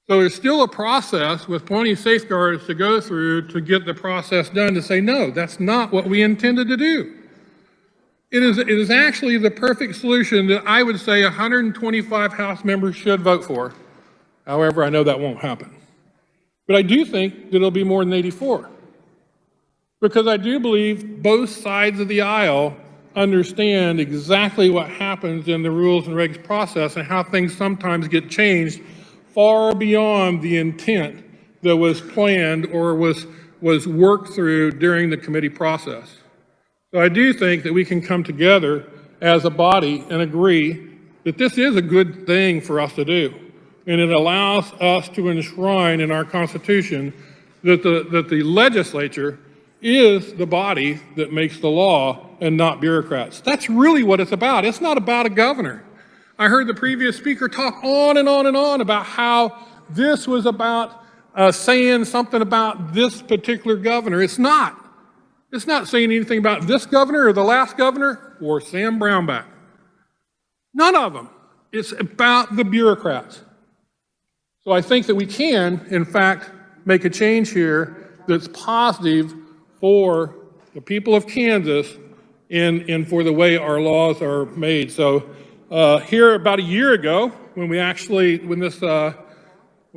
So there's still a process with plenty of safeguards to go through to get the process done to say, no, that's not what we intended to do. It is actually the perfect solution that I would say 125 House members should vote for. However, I know that won't happen. But I do think that it'll be more than 84. Because I do believe both sides of the aisle understand exactly what happens in the rules and regs process and how things sometimes get changed far beyond the intent that was planned or was worked through during the committee process. So I do think that we can come together as a body and agree that this is a good thing for us to do. And it allows us to enshrine in our Constitution that the legislature is the body that makes the law and not bureaucrats. That's really what it's about. It's not about a governor. I heard the previous speaker talk on and on and on about how this was about saying something about this particular governor. It's not. It's not saying anything about this governor or the last governor or Sam Brownback. None of them. It's about the bureaucrats. So I think that we can, in fact, make a change here that's positive for the people of Kansas and for the way our laws are made. So here about a year ago, when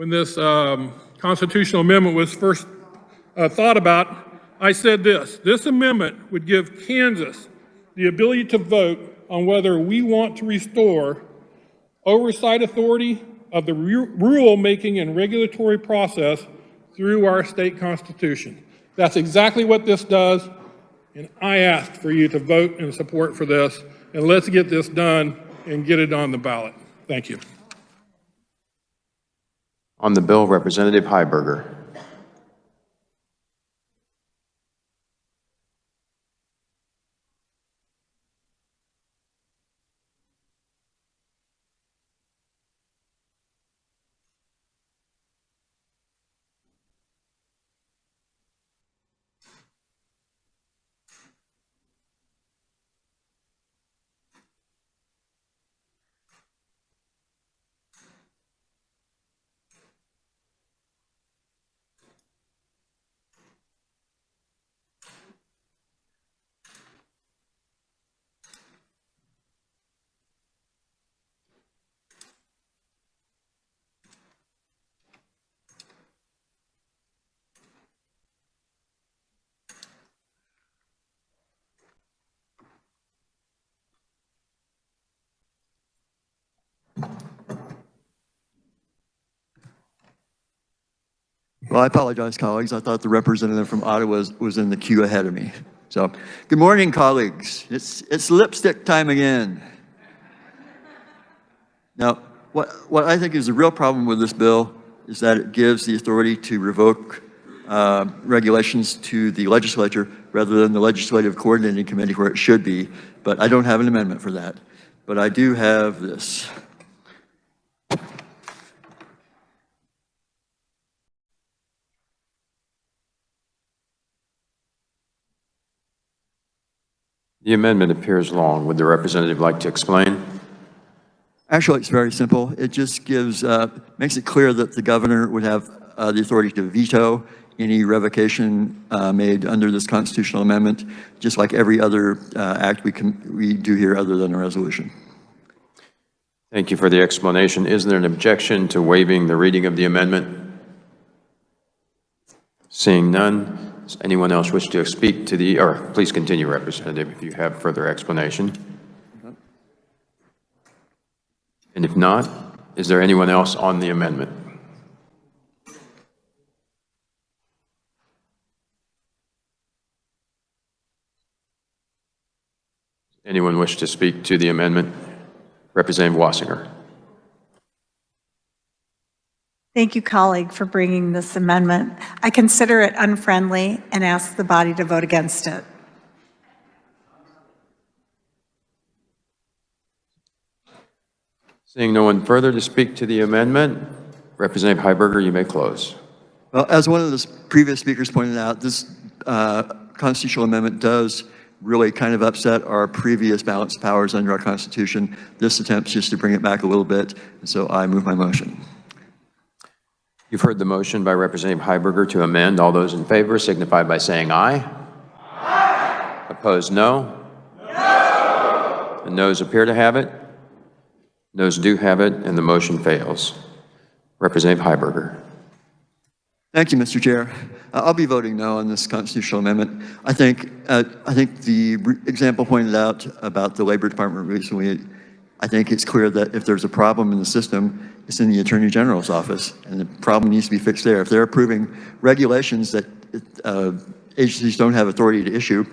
this constitutional amendment was first thought about, I said this amendment would give Kansas the ability to vote on whether we want to restore oversight authority of the rule-making and regulatory process through our state constitution. That's exactly what this does, and I asked for you to vote in support for this, and let's get this done and get it on the ballot. Thank you. On the bill, Representative Heiberger. Well, I apologize, colleagues. I thought the representative from Ottawa was in the queue ahead of me. So, good morning, colleagues. It's lipstick time again. Now, what I think is the real problem with this bill is that it gives the authority to revoke regulations to the legislature rather than the Legislative Coordinating Committee where it should be. But I don't have an amendment for that. But I do have this. The amendment appears long. Would the representative like to explain? Actually, it's very simple. It just makes it clear that the governor would have the authority to veto any revocation made under this constitutional amendment, just like every other act we do here other than a resolution. Thank you for the explanation. Is there an objection to waiving the reading of the amendment? Seeing none. Does anyone else wish to speak to the, or please continue, Representative, if you have further explanation. And if not, is there anyone else on the amendment? Anyone wish to speak to the amendment? Representative Wassinger. Thank you, colleague, for bringing this amendment. I consider it unfriendly and ask the body to vote against it. Seeing no one further to speak to the amendment, Representative Heiberger, you may close. Well, as one of the previous speakers pointed out, this constitutional amendment does really kind of upset our previous balanced powers under our Constitution. This attempts just to bring it back a little bit, and so I move my motion. You've heard the motion by Representative Heiberger to amend. All those in favor signify by saying aye. Aye. Opposed, no? No. The noes appear to have it. Noes do have it, and the motion fails. Representative Heiberger. Thank you, Mr. Chair. I'll be voting no on this constitutional amendment. I think the example pointed out about the Labor Department recently, I think it's clear that if there's a problem in the system, it's in the Attorney General's office, and the problem needs to be fixed there. If they're approving regulations that agencies don't have authority to issue,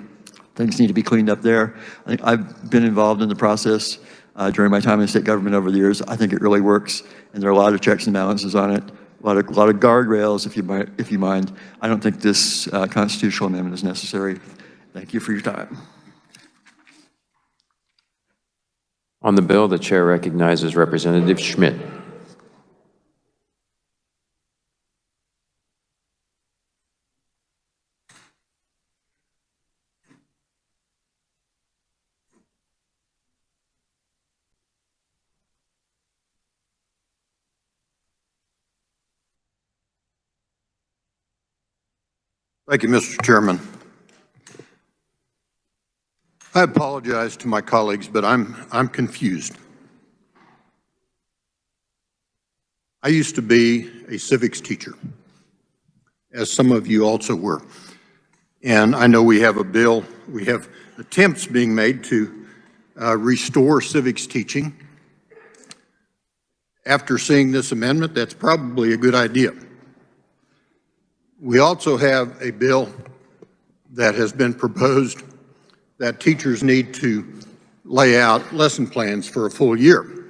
things need to be cleaned up there. I think I've been involved in the process during my time in state government over the years. I think it really works, and there are a lot of checks and balances on it, a lot of guardrails, if you mind. I don't think this constitutional amendment is necessary. Thank you for your time. On the bill, the chair recognizes Representative Schmidt. Thank you, Mr. Chairman. I apologize to my colleagues, but I'm confused. I used to be a civics teacher, as some of you also were. And I know we have a bill, we have attempts being made to restore civics teaching. After seeing this amendment, that's probably a good idea. We also have a bill that has been proposed that teachers need to lay out lesson plans for a full year.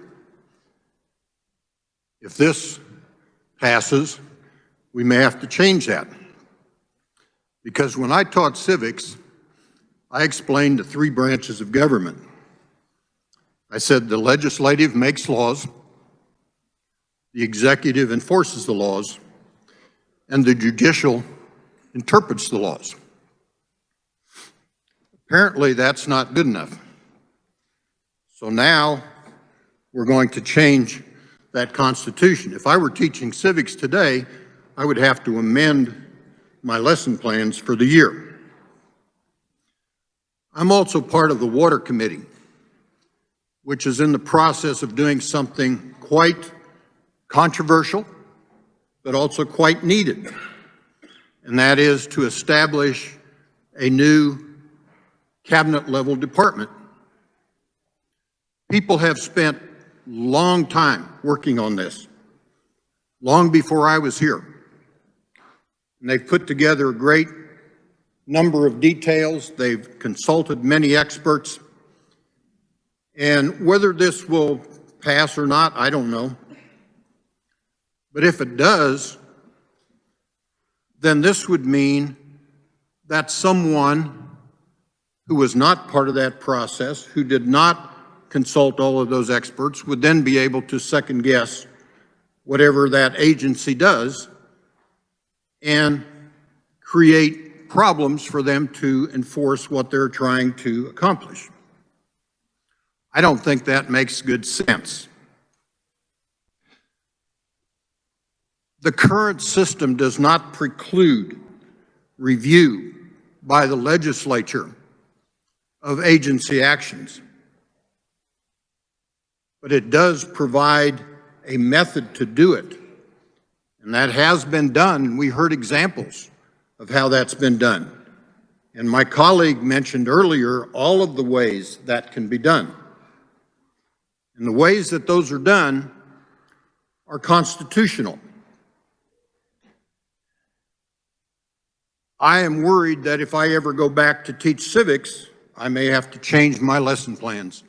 If this passes, we may have to change that. Because when I taught civics, I explained the three branches of government. I said the legislative makes laws, the executive enforces the laws, and the judicial interprets the laws. Apparently, that's not good enough. So now we're going to change that Constitution. If I were teaching civics today, I would have to amend my lesson plans for the year. I'm also part of the Water Committee, which is in the process of doing something quite controversial, but also quite needed, and that is to establish a new cabinet-level department. People have spent a long time working on this, long before I was here. And they've put together a great number of details. They've consulted many experts. And whether this will pass or not, I don't know. But if it does, then this would mean that someone who was not part of that process, who did not consult all of those experts, would then be able to second guess whatever that agency does and create problems for them to enforce what they're trying to accomplish. I don't think that makes good sense. The current system does not preclude review by the legislature of agency actions, but it does provide a method to do it, and that has been done. We heard examples of how that's been done, and my colleague mentioned earlier all of the ways that can be done, and the ways that those are done are constitutional. I am worried that if I ever go back to teach civics, I may have to change my lesson plans,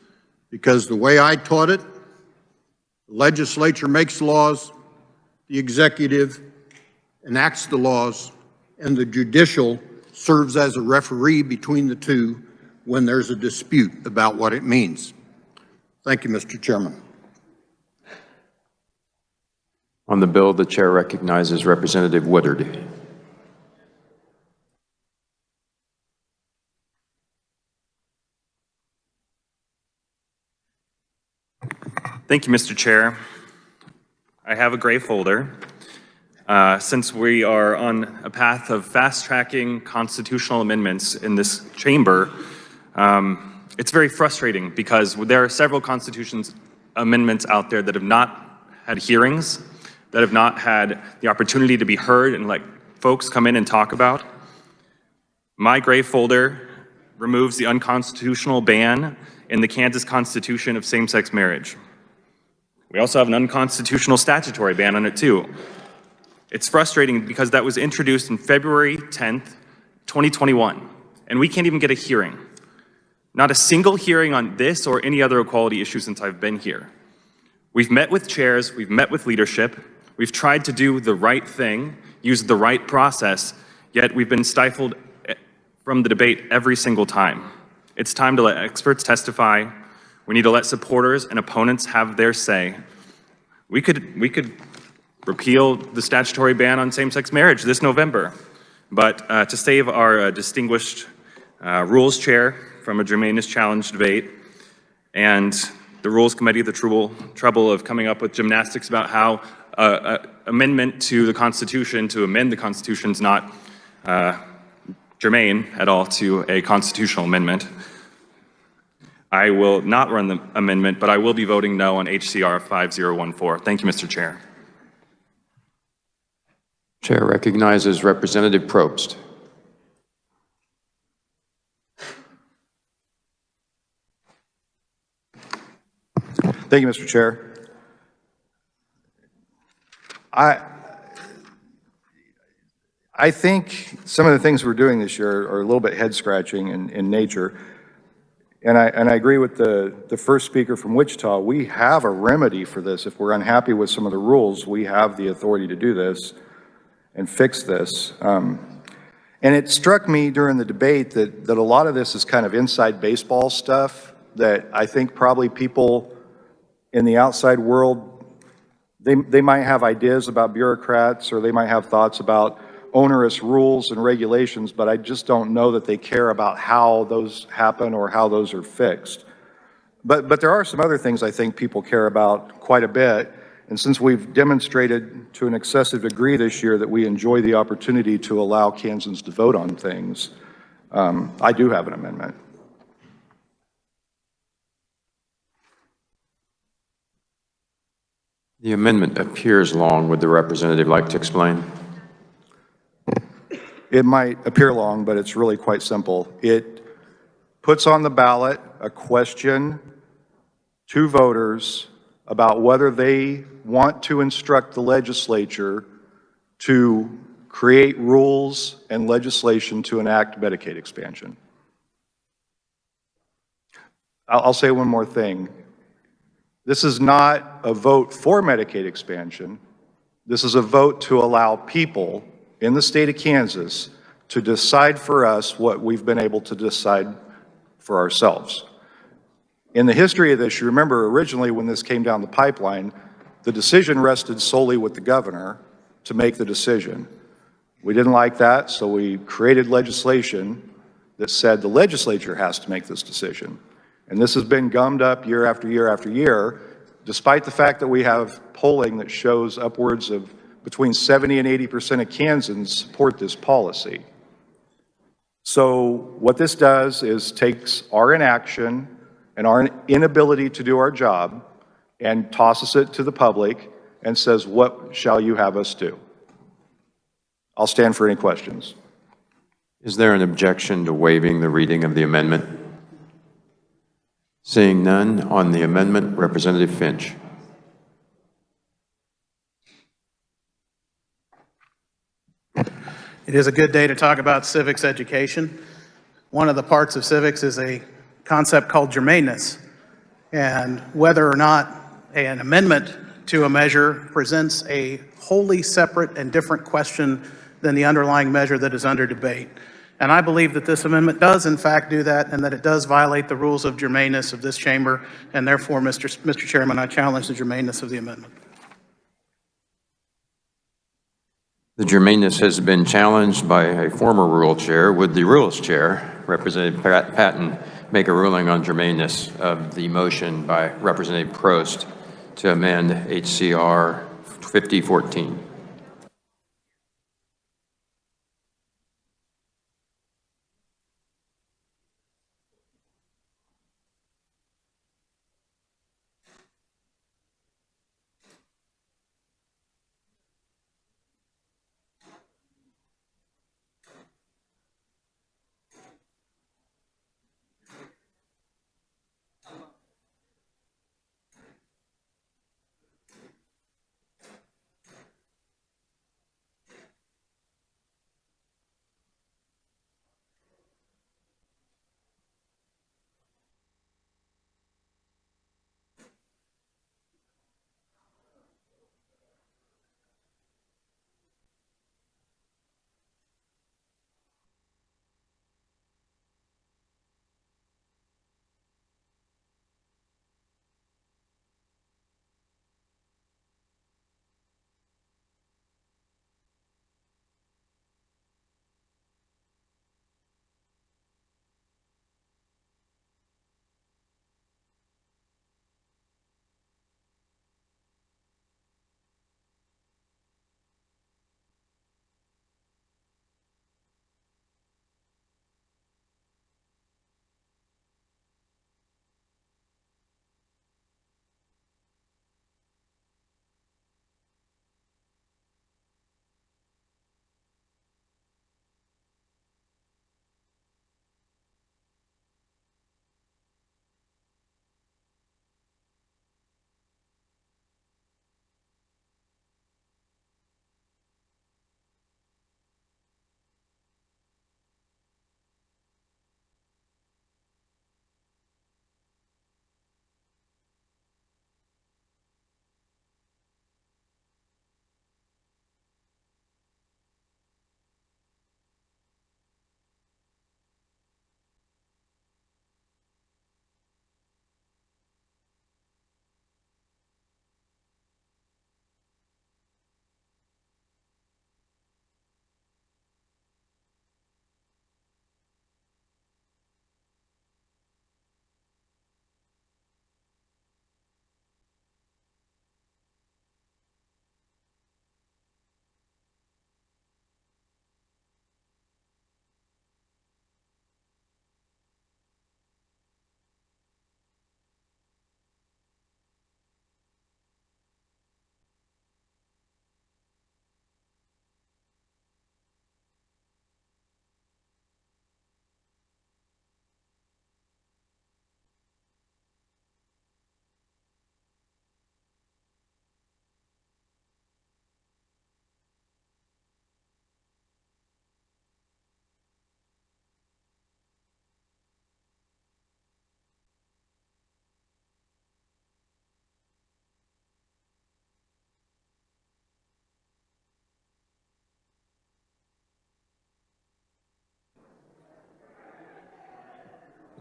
because the way I taught it, the legislature makes laws, the executive enacts the laws, and the judicial serves as a referee between the two when there's a dispute about what it means. Thank you, Mr. Chairman. On the bill, the chair recognizes Representative Woodard. Thank you, Mr. Chair. I have a gray folder. Since we are on a path of fast-tracking constitutional amendments in this chamber, it's very frustrating because there are several constitutions amendments out there that have not had hearings, that have not had the opportunity to be heard and let folks come in and talk about. My gray folder removes the unconstitutional ban in the Kansas Constitution of same-sex marriage. We also have an unconstitutional statutory ban on it too. It's frustrating because that was introduced in February 10th, 2021, and we can't even get a hearing. Not a single hearing on this or any other equality issue since I've been here. We've met with chairs, we've met with leadership, we've tried to do the right thing, use the right process, yet we've been stifled from the debate every single time. It's time to let experts testify. We need to let supporters and opponents have their say. We could repeal the statutory ban on same-sex marriage this November, but to save our distinguished rules chair from a germaneness challenge debate and the Rules Committee the trouble of coming up with gymnastics about how amendment to the Constitution, to amend the Constitution is not germane at all to a constitutional amendment. I will not run the amendment, but I will be voting no on HCR 5014. Thank you, Mr. Chair. Chair recognizes Representative Probst. Thank you, Mr. Chair. I think some of the things we're doing this year are a little bit head-scratching in nature. And I agree with the first speaker from Wichita. We have a remedy for this. If we're unhappy with some of the rules, we have the authority to do this and fix this. And it struck me during the debate that a lot of this is kind of inside baseball stuff that I think probably people in the outside world, they might have ideas about bureaucrats, or they might have thoughts about onerous rules and regulations, but I just don't know that they care about how those happen or how those are fixed. But there are some other things I think people care about quite a bit. And since we've demonstrated to an excessive degree this year that we enjoy the opportunity to allow Kansans to vote on things, I do have an amendment. The amendment appears long. Would the representative like to explain? It might appear long, but it's really quite simple. It puts on the ballot a question to voters about whether they want to instruct the legislature to create rules and legislation to enact Medicaid expansion. I'll say one more thing. This is not a vote for Medicaid expansion. This is a vote to allow people in the state of Kansas to decide for us what we've been able to decide for ourselves. In the history of this, you remember originally when this came down the pipeline, the decision rested solely with the governor to make the decision. We didn't like that, so we created legislation that said the legislature has to make this decision. And this has been gummed up year after year after year, despite the fact that we have polling that shows upwards of between 70 and 80% of Kansans support this policy. So what this does is takes our inaction and our inability to do our job and tosses it to the public and says, what shall you have us do? I'll stand for any questions. Is there an objection to waiving the reading of the amendment? Seeing none, on the amendment, Representative Finch. It is a good day to talk about civics education. One of the parts of civics is a concept called germaneness, and whether or not an amendment to a measure presents a wholly separate and different question than the underlying measure that is under debate. And I believe that this amendment does in fact do that, and that it does violate the rules of germaneness of this chamber, and therefore, Mr. Chairman, I challenge the germaneness of the amendment. The germaneness has been challenged by a former rule chair. Would the rules chair, Representative Patton, make a ruling on germaneness of the motion by Representative Prost to amend HCR 5014?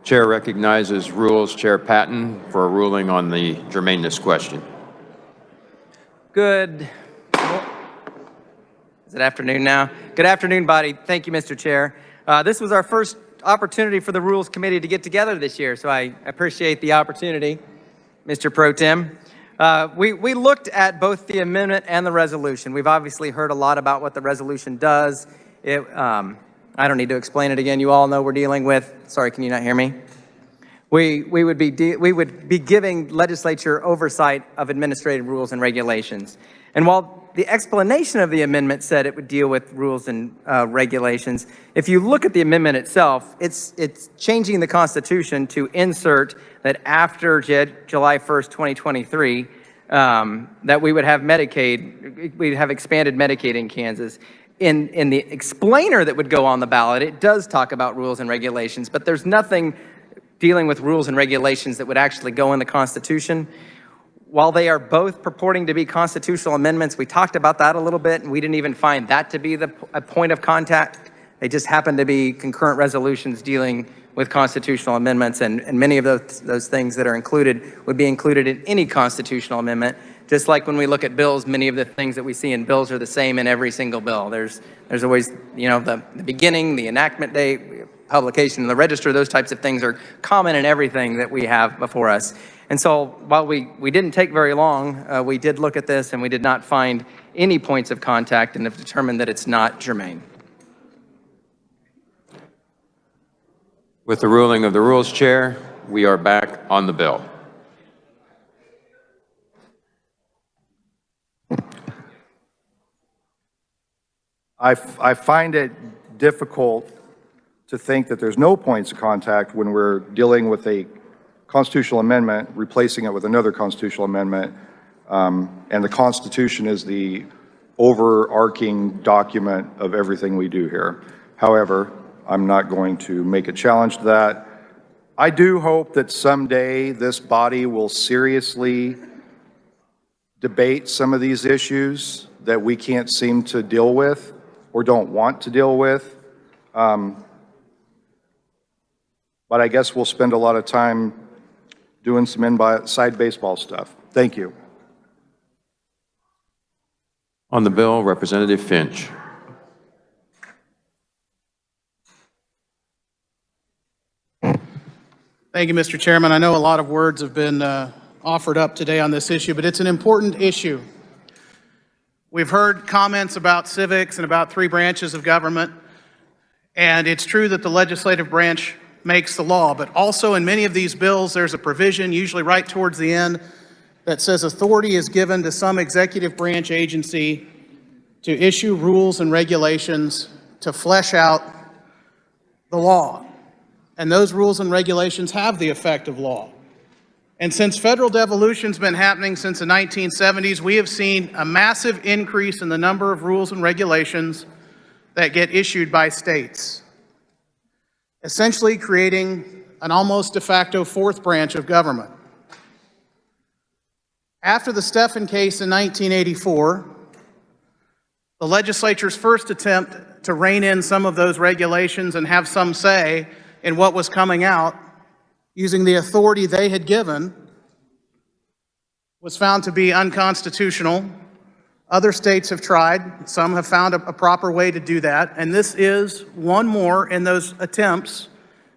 Chair recognizes Rules Chair Patton for a ruling on the germaneness question. Good. Is it afternoon now? Good afternoon, body. Thank you, Mr. Chair. This was our first opportunity for the Rules Committee to get together this year, so I appreciate the opportunity, Mr. Pro Tem. We looked at both the amendment and the resolution. We've obviously heard a lot about what the resolution does. I don't need to explain it again. You all know we're dealing with, sorry, can you not hear me? We would be giving legislature oversight of administrative rules and regulations. And while the explanation of the amendment said it would deal with rules and regulations, if you look at the amendment itself, it's changing the Constitution to insert that after July 1st, 2023, that we would have Medicaid, we'd have expanded Medicaid in Kansas. In the explainer that would go on the ballot, it does talk about rules and regulations, but there's nothing dealing with rules and regulations that would actually go in the Constitution. While they are both purporting to be constitutional amendments, we talked about that a little bit, and we didn't even find that to be a point of contact. They just happen to be concurrent resolutions dealing with constitutional amendments, and many of those things that are included would be included in any constitutional amendment. Just like when we look at bills, many of the things that we see in bills are the same in every single bill. There's always, you know, the beginning, the enactment date, publication in the register, those types of things are common in everything that we have before us. And so while we didn't take very long, we did look at this and we did not find any points of contact and have determined that it's not germane. With the ruling of the Rules Chair, we are back on the bill. I find it difficult to think that there's no points of contact when we're dealing with a constitutional amendment, replacing it with another constitutional amendment, and the Constitution is the overarching document of everything we do here. However, I'm not going to make a challenge to that. I do hope that someday this body will seriously debate some of these issues that we can't seem to deal with or don't want to deal with. But I guess we'll spend a lot of time doing some inside baseball stuff. Thank you. On the bill, Representative Finch. Thank you, Mr. Chairman. I know a lot of words have been offered up today on this issue, but it's an important issue. We've heard comments about civics and about three branches of government, and it's true that the legislative branch makes the law, but also in many of these bills, there's a provision, usually right towards the end, that says authority is given to some executive branch agency to issue rules and regulations to flesh out the law. And those rules and regulations have the effect of law. And since federal devolution's been happening since the 1970s, we have seen a massive increase in the number of rules and regulations that get issued by states, essentially creating an almost de facto fourth branch of government. After the Stephan case in 1984, the legislature's first attempt to rein in some of those regulations and have some say in what was coming out using the authority they had given was found to be unconstitutional. Other states have tried. Some have found a proper way to do that. And this is one more in those attempts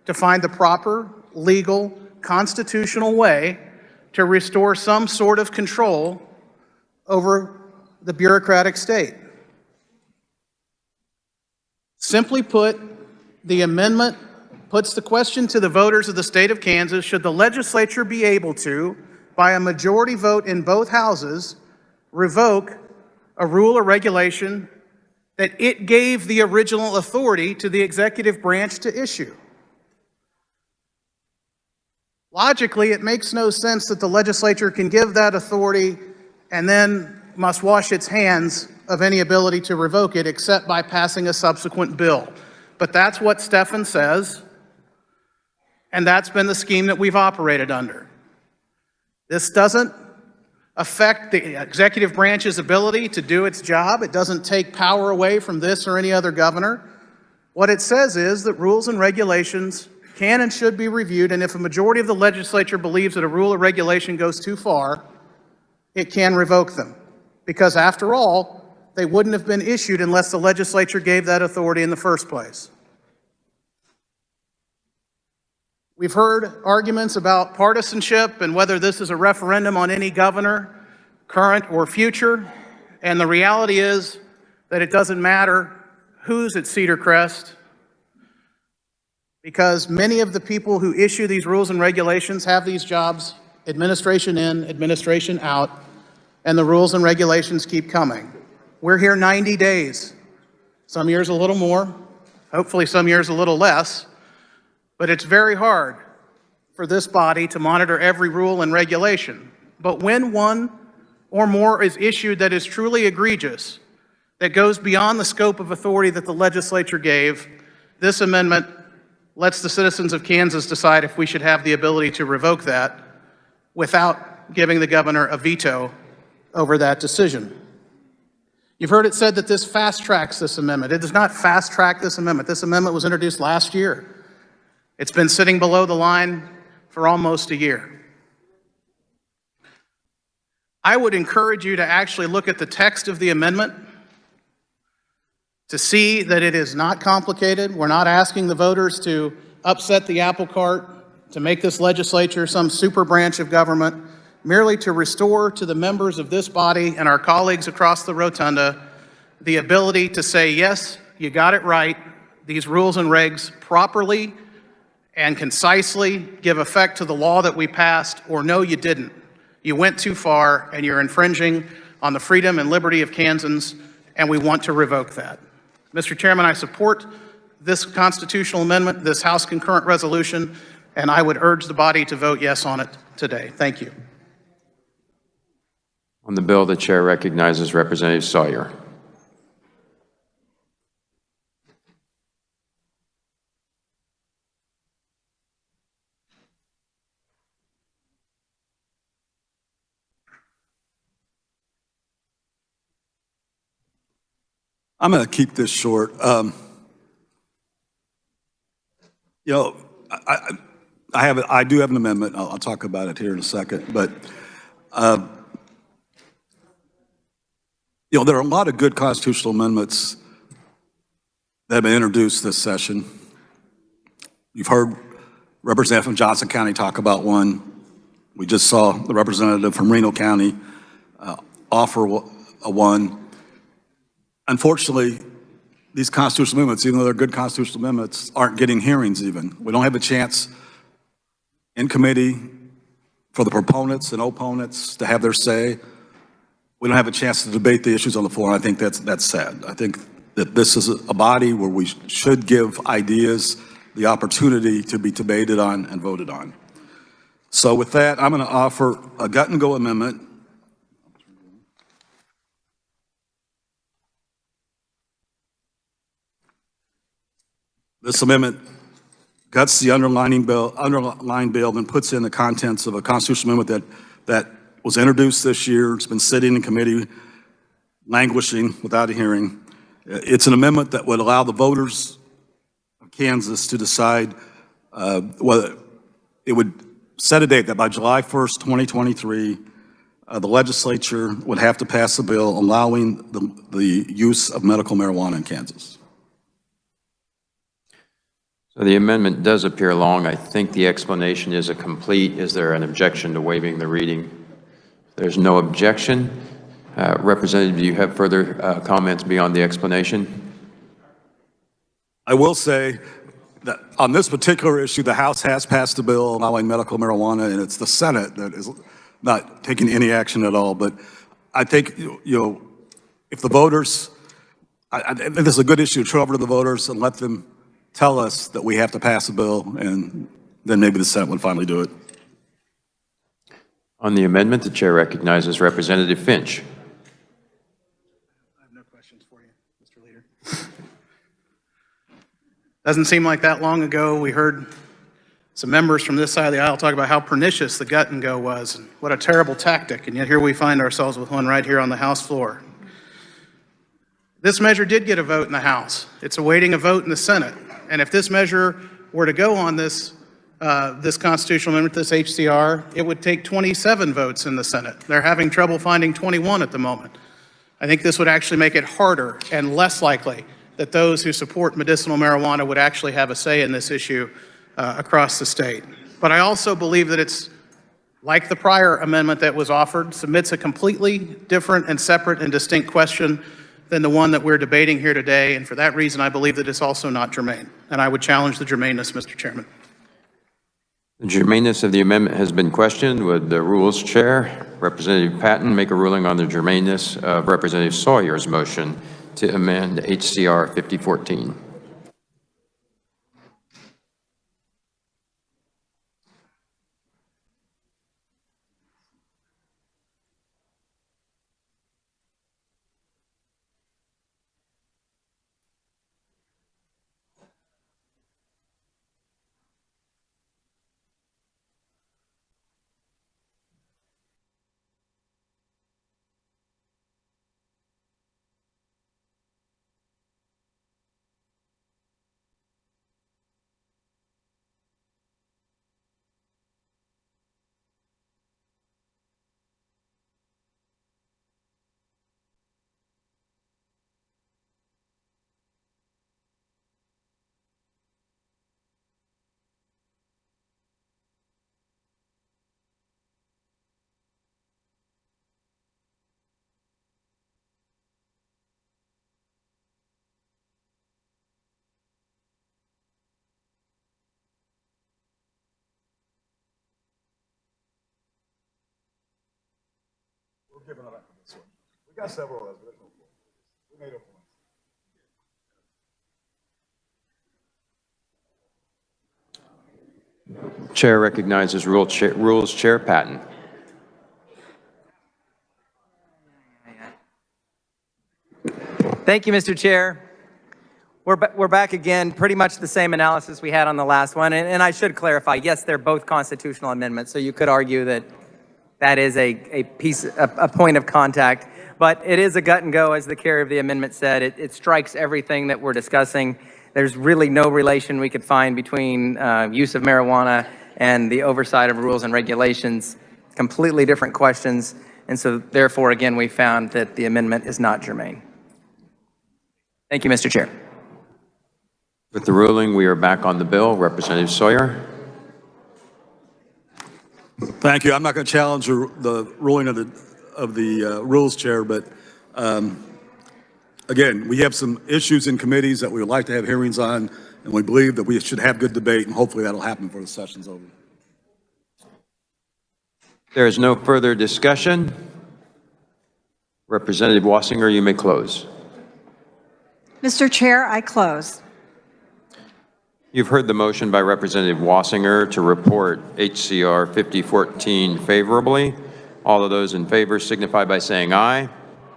to find the proper, legal, constitutional way to restore some sort of control over the bureaucratic state. Simply put, the amendment puts the question to the voters of the state of Kansas, should the legislature be able to, by a majority vote in both houses, revoke a rule or regulation that it gave the original authority to the executive branch to issue? Logically, it makes no sense that the legislature can give that authority and then must wash its hands of any ability to revoke it except by passing a subsequent bill. But that's what Stephan says, and that's been the scheme that we've operated under. This doesn't affect the executive branch's ability to do its job. It doesn't take power away from this or any other governor. What it says is that rules and regulations can and should be reviewed, and if a majority of the legislature believes that a rule or regulation goes too far, it can revoke them. Because after all, they wouldn't have been issued unless the legislature gave that authority in the first place. We've heard arguments about partisanship and whether this is a referendum on any governor, current or future, and the reality is that it doesn't matter who's at Cedar Crest, because many of the people who issue these rules and regulations have these jobs, administration in, administration out, and the rules and regulations keep coming. We're here 90 days, some years a little more, hopefully some years a little less, but it's very hard for this body to monitor every rule and regulation. But when one or more is issued that is truly egregious, that goes beyond the scope of authority that the legislature gave, this amendment lets the citizens of Kansas decide if we should have the ability to revoke that without giving the governor a veto over that decision. You've heard it said that this fast-tracks this amendment. It does not fast-track this amendment. This amendment was introduced last year. It's been sitting below the line for almost a year. I would encourage you to actually look at the text of the amendment to see that it is not complicated. We're not asking the voters to upset the apple cart, to make this legislature some super branch of government, merely to restore to the members of this body and our colleagues across the rotunda the ability to say, yes, you got it right, these rules and regs properly and concisely give effect to the law that we passed, or no, you didn't. You went too far and you're infringing on the freedom and liberty of Kansans, and we want to revoke that. Mr. Chairman, I support this constitutional amendment, this House concurrent resolution, and I would urge the body to vote yes on it today. Thank you. On the bill, the chair recognizes Representative Sawyer. I'm going to keep this short. I do have an amendment. I'll talk about it here in a second. But there are a lot of good constitutional amendments that have been introduced this session. You've heard Representative from Johnson County talk about one. We just saw the representative from Reno County offer one. Unfortunately, these constitutional amendments, even though they're good constitutional amendments, aren't getting hearings even. We don't have a chance in committee for the proponents and opponents to have their say. We don't have a chance to debate the issues on the floor, and I think that's sad. I think that this is a body where we should give ideas the opportunity to be debated on and voted on. So with that, I'm going to offer a gut-and-go amendment. This amendment guts the underlying bill and puts in the contents of a constitutional amendment that was introduced this year. It's been sitting in committee, languishing without a hearing. It's an amendment that would allow the voters of Kansas to decide whether it would set a date that by July 1st, 2023, the legislature would have to pass a bill allowing the use of medical marijuana in Kansas. So the amendment does appear long. I think the explanation is complete. Is there an objection to waiving the reading? There's no objection. Representative, do you have further comments beyond the explanation? I will say that on this particular issue, the House has passed a bill allowing medical marijuana, and it's the Senate that is not taking any action at all. But I think, if the voters, I think this is a good issue to turn over to the voters and let them tell us that we have to pass a bill, and then maybe the Senate would finally do it. On the amendment, the chair recognizes Representative Finch. I have no questions for you, Mr. Leader. Doesn't seem like that long ago we heard some members from this side of the aisle talk about how pernicious the gut and go was and what a terrible tactic, and yet here we find ourselves with one right here on the House floor. This measure did get a vote in the House. It's awaiting a vote in the Senate. And if this measure were to go on this, this constitutional amendment, this HCR, it would take 27 votes in the Senate. They're having trouble finding 21 at the moment. I think this would actually make it harder and less likely that those who support medicinal marijuana would actually have a say in this issue across the state. But I also believe that it's like the prior amendment that was offered, submits a completely different and separate and distinct question than the one that we're debating here today. And for that reason, I believe that it's also not germane. And I would challenge the germaneness, Mr. Chairman. The germaneness of the amendment has been questioned. Would the Rules Chair, Representative Patton, make a ruling on the germaneness of Representative Sawyer's motion to amend HCR 5014? We got several of those. We made a point. Chair recognizes Rules Chair Patton. Thank you, Mr. Chair. We're back again, pretty much the same analysis we had on the last one. And I should clarify, yes, they're both constitutional amendments, so you could argue that that is a point of contact. But it is a gut and go, as the carrier of the amendment said. It strikes everything that we're discussing. There's really no relation we could find between use of marijuana and the oversight of rules and regulations. Completely different questions. And so therefore, again, we found that the amendment is not germane. Thank you, Mr. Chair. With the ruling, we are back on the bill. Representative Sawyer. Thank you. I'm not going to challenge the ruling of the Rules Chair, but again, we have some issues in committees that we would like to have hearings on, and we believe that we should have good debate, and hopefully that'll happen before the session's over. There is no further discussion. Representative Wassinger, you may close. Mr. Chair, I close. You've heard the motion by Representative Wassinger to report HCR 5014 favorably. All of those in favor signify by saying aye.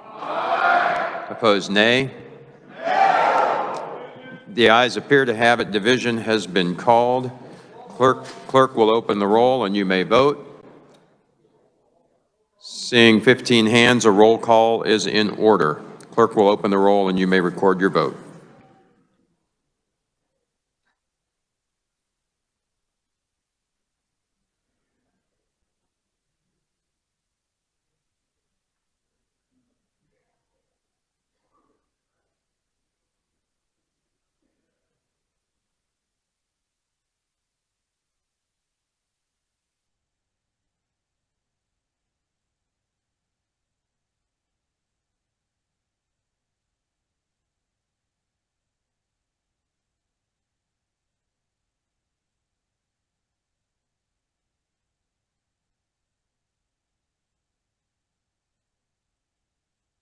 Aye. Opposed, nay. Nay. The ayes appear to have it. Division has been called. Clerk will open the roll and you may vote. Seeing 15 hands, a roll call is in order. Clerk will open the roll and you may record your vote.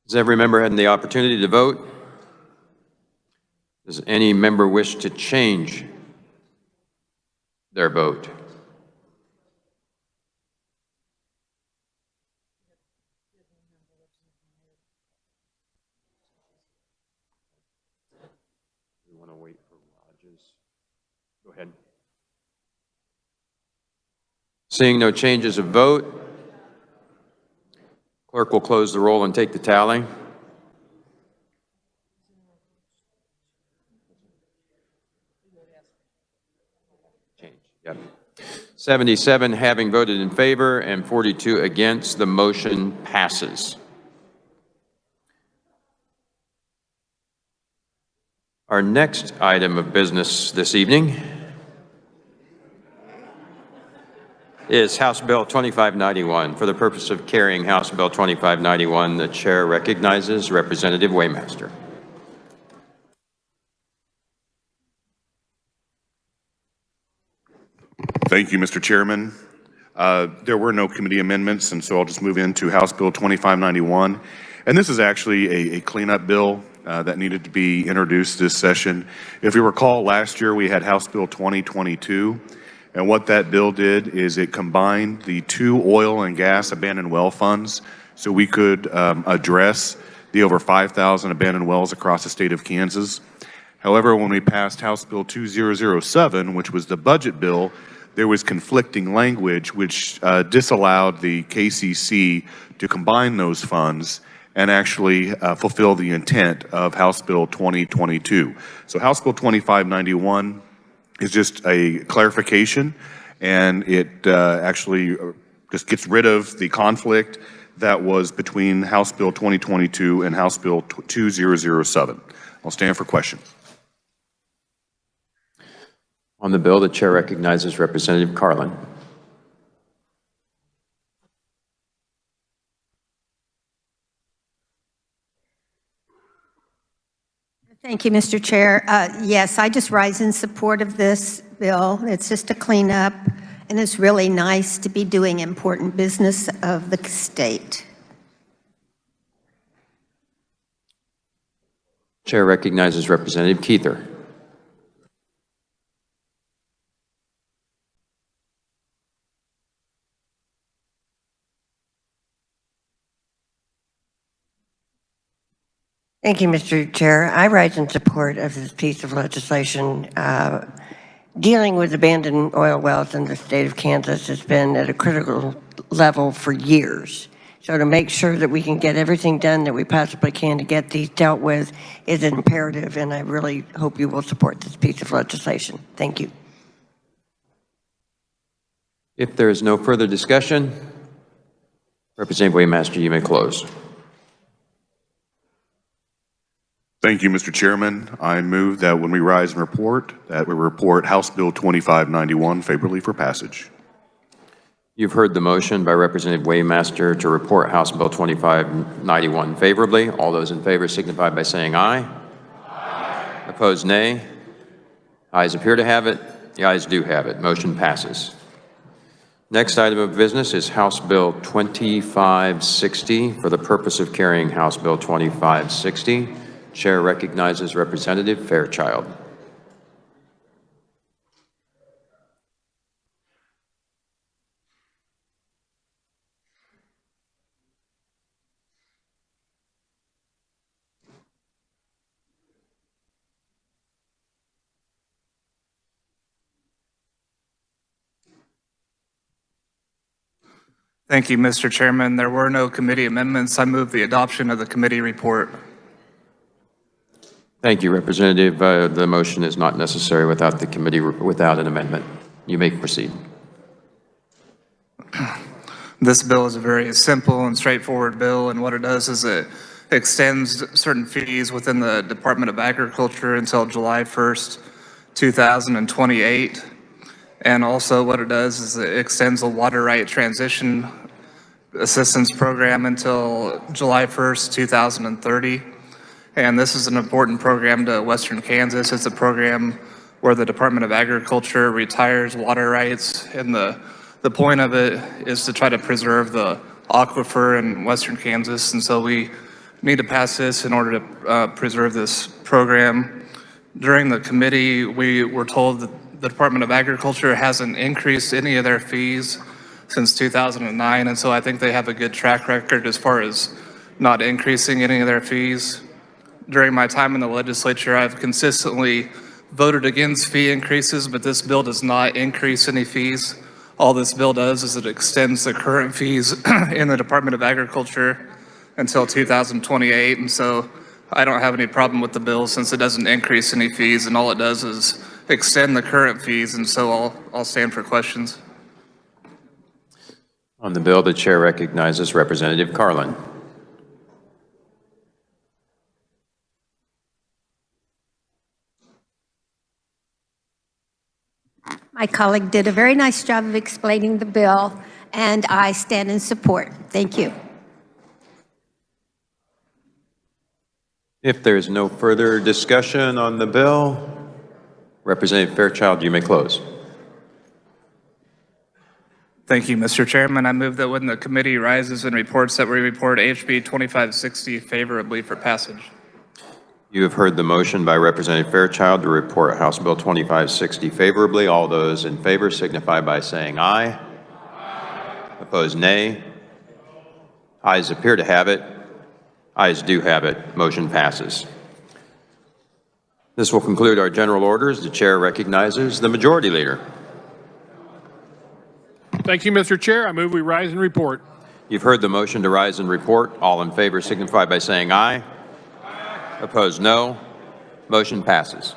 Has every member had the opportunity to vote? Does any member wish to change their vote? We want to wait for Rogers. Go ahead. Seeing no changes of vote, clerk will close the roll and take the tally. Yep. 77 having voted in favor and 42 against, the motion passes. Our next item of business this evening is House Bill 2591. For the purpose of carrying House Bill 2591, the chair recognizes Representative Waymaster. Thank you, Mr. Chairman. There were no committee amendments, and so I'll just move into House Bill 2591. And this is actually a cleanup bill that needed to be introduced this session. If you recall, last year we had House Bill 2022, and what that bill did is it combined the two oil and gas abandoned well funds so we could address the over 5,000 abandoned wells across the state of Kansas. However, when we passed House Bill 2007, which was the budget bill, there was conflicting language which disallowed the KCC to combine those funds and actually fulfill the intent of House Bill 2022. So House Bill 2591 is just a clarification, and it actually just gets rid of the conflict that was between House Bill 2022 and House Bill 2007. I'll stand for questions. On the bill, the chair recognizes Representative Carlin. Thank you, Mr. Chair. Yes, I just rise in support of this bill. It's just a cleanup, and it's really nice to be doing important business of the state. Chair recognizes Representative Keither. Thank you, Mr. Chair. I rise in support of this piece of legislation. Dealing with abandoned oil wells in the state of Kansas has been at a critical level for years. So to make sure that we can get everything done that we possibly can to get these dealt with is an imperative, and I really hope you will support this piece of legislation. Thank you. If there is no further discussion, Representative Waymaster, you may close. Thank you, Mr. Chairman. I move that when we rise and report, that we report House Bill 2591 favorably for passage. You've heard the motion by Representative Waymaster to report House Bill 2591 favorably. All those in favor signify by saying aye. Aye. Opposed, nay. Ayes appear to have it. The ayes do have it. Motion passes. Next item of business is House Bill 2560. For the purpose of carrying House Bill 2560, Chair recognizes Representative Fairchild. Thank you, Mr. Chairman. There were no committee amendments. I move the adoption of the committee report. Thank you, Representative. The motion is not necessary without the committee, without an amendment. You may proceed. This bill is a very simple and straightforward bill, and what it does is it extends certain fees within the Department of Agriculture until July 1st, 2028. And also what it does is it extends the water right transition assistance program until July 1st, 2030. And this is an important program to Western Kansas. It's a program where the Department of Agriculture retires water rights, and the point of it is to try to preserve the aquifer in Western Kansas. And so we need to pass this in order to preserve this program. During the committee, we were told that the Department of Agriculture hasn't increased any of their fees since 2009, and so I think they have a good track record as far as not increasing any of their fees. During my time in the legislature, I've consistently voted against fee increases, but this bill does not increase any fees. All this bill does is it extends the current fees in the Department of Agriculture until 2028, and so I don't have any problem with the bill since it doesn't increase any fees, and all it does is extend the current fees, and so I'll stand for questions. On the bill, the chair recognizes Representative Carlin. My colleague did a very nice job of explaining the bill, and I stand in support. Thank you. If there's no further discussion on the bill, Representative Fairchild, you may close. Thank you, Mr. Chairman. I move that when the committee rises and reports that we report HB 2560 favorably for passage. You have heard the motion by Representative Fairchild to report House Bill 2560 favorably. All those in favor signify by saying aye. Opposed, nay. Ayes appear to have it. Ayes do have it. Motion passes. This will conclude our general orders. The chair recognizes the Majority Leader. Thank you, Mr. Chair. I move we rise and report. You've heard the motion to rise and report. All in favor signify by saying aye. Opposed, no. Motion passes.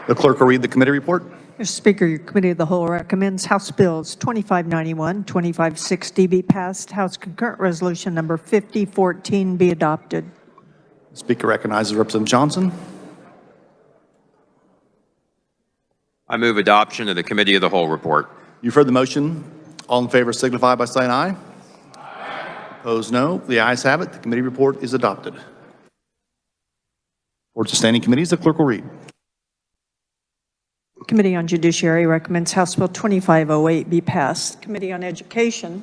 The clerk will read the committee report. Mr. Speaker, your Committee of the Whole recommends House Bills 2591, 2560 be passed, House Concurrent Resolution number 5014 be adopted. The Speaker recognizes Representative Johnson. I move adoption of the Committee of the Whole report. You've heard the motion. All in favor signify by saying aye. Opposed, no. The ayes have it. The committee report is adopted. Reports of standing committees, the clerk will read. Committee on Judiciary recommends House Bill 2508 be passed. Committee on Education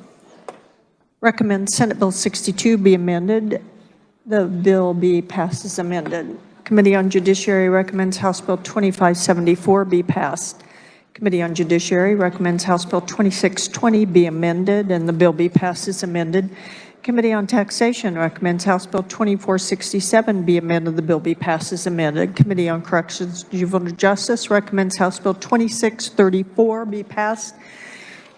recommends Senate Bill 62 be amended. The bill be passed as amended. Committee on Judiciary recommends House Bill 2574 be passed. Committee on Judiciary recommends House Bill 2620 be amended and the bill be passed as amended. Committee on Taxation recommends House Bill 2467 be amended, the bill be passed as amended. Committee on Corrections and Juvenile Justice recommends House Bill 2634 be passed.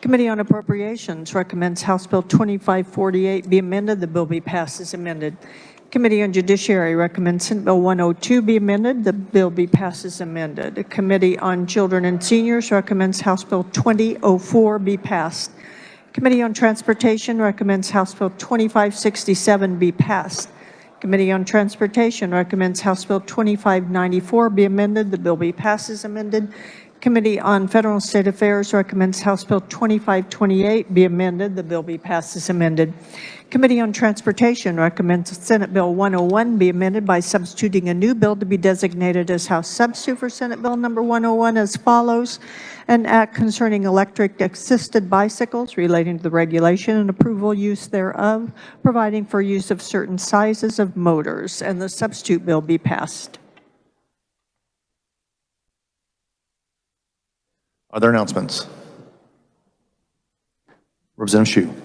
Committee on Appropriations recommends House Bill 2548 be amended, the bill be passed as amended. Committee on Judiciary recommends Senate Bill 102 be amended, the bill be passed as amended. The Committee on Children and Seniors recommends House Bill 2004 be passed. Committee on Transportation recommends House Bill 2567 be passed. Committee on Transportation recommends House Bill 2594 be amended, the bill be passed as amended. Committee on Federal and State Affairs recommends House Bill 2528 be amended, the bill be passed as amended. Committee on Transportation recommends Senate Bill 101 be amended by substituting a new bill to be designated as House substitute for Senate Bill number 101 as follows: an act concerning electric assisted bicycles relating to the regulation and approval use thereof, providing for use of certain sizes of motors, and the substitute bill be passed. Are there announcements? Representative Hsu.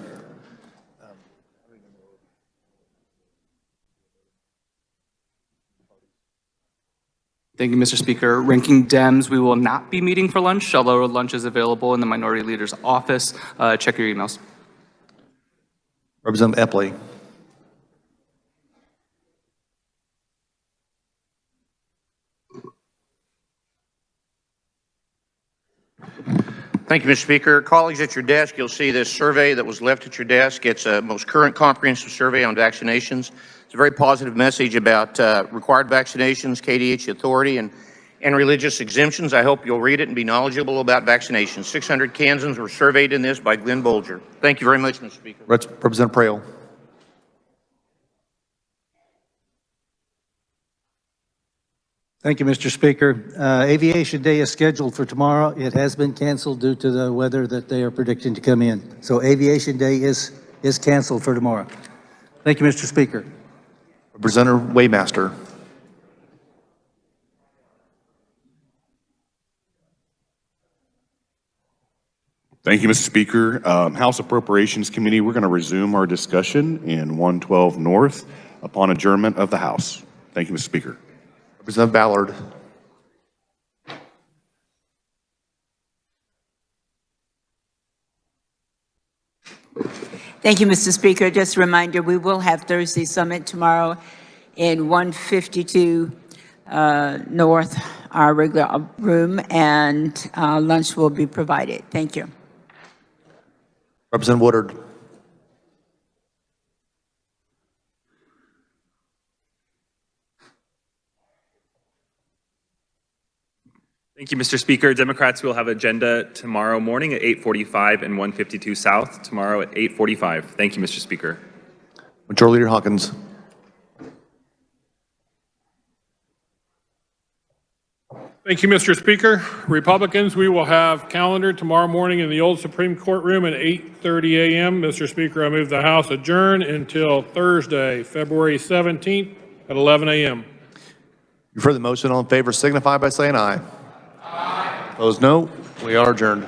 Thank you, Mr. Speaker. Ranking Dems, we will not be meeting for lunch, although lunch is available in the Minority Leader's office. Check your emails. Representative Epley. Thank you, Mr. Speaker. Colleagues, at your desk, you'll see this survey that was left at your desk. It's a most current comprehensive survey on vaccinations. It's a very positive message about required vaccinations, KDH authority, and religious exemptions. I hope you'll read it and be knowledgeable about vaccinations. 600 Kansans were surveyed in this by Glenn Bolger. Thank you very much, Mr. Speaker. Representative Prael. Thank you, Mr. Speaker. Aviation Day is scheduled for tomorrow. It has been canceled due to the weather that they are predicting to come in. So Aviation Day is canceled for tomorrow. Thank you, Mr. Speaker. Representative Waymaster. Thank you, Mr. Speaker. House Appropriations Committee, we're going to resume our discussion in 112 North upon adjournment of the House. Thank you, Mr. Speaker. Representative Ballard. Thank you, Mr. Speaker. Just a reminder, we will have Thursday Summit tomorrow in 152 North, our regular room, and lunch will be provided. Thank you. Representative Woodard. Thank you, Mr. Speaker. Democrats will have agenda tomorrow morning at 8:45 and 152 South, tomorrow at 8:45. Thank you, Mr. Speaker. Majority Leader Hawkins. Thank you, Mr. Speaker. Republicans, we will have calendar tomorrow morning in the old Supreme Court room at 8:30 a.m. Mr. Speaker, I move the House adjourn until Thursday, February 17th at 11 a.m. You've heard the motion. All in favor signify by saying aye. Aye. Opposed, no. We are adjourned.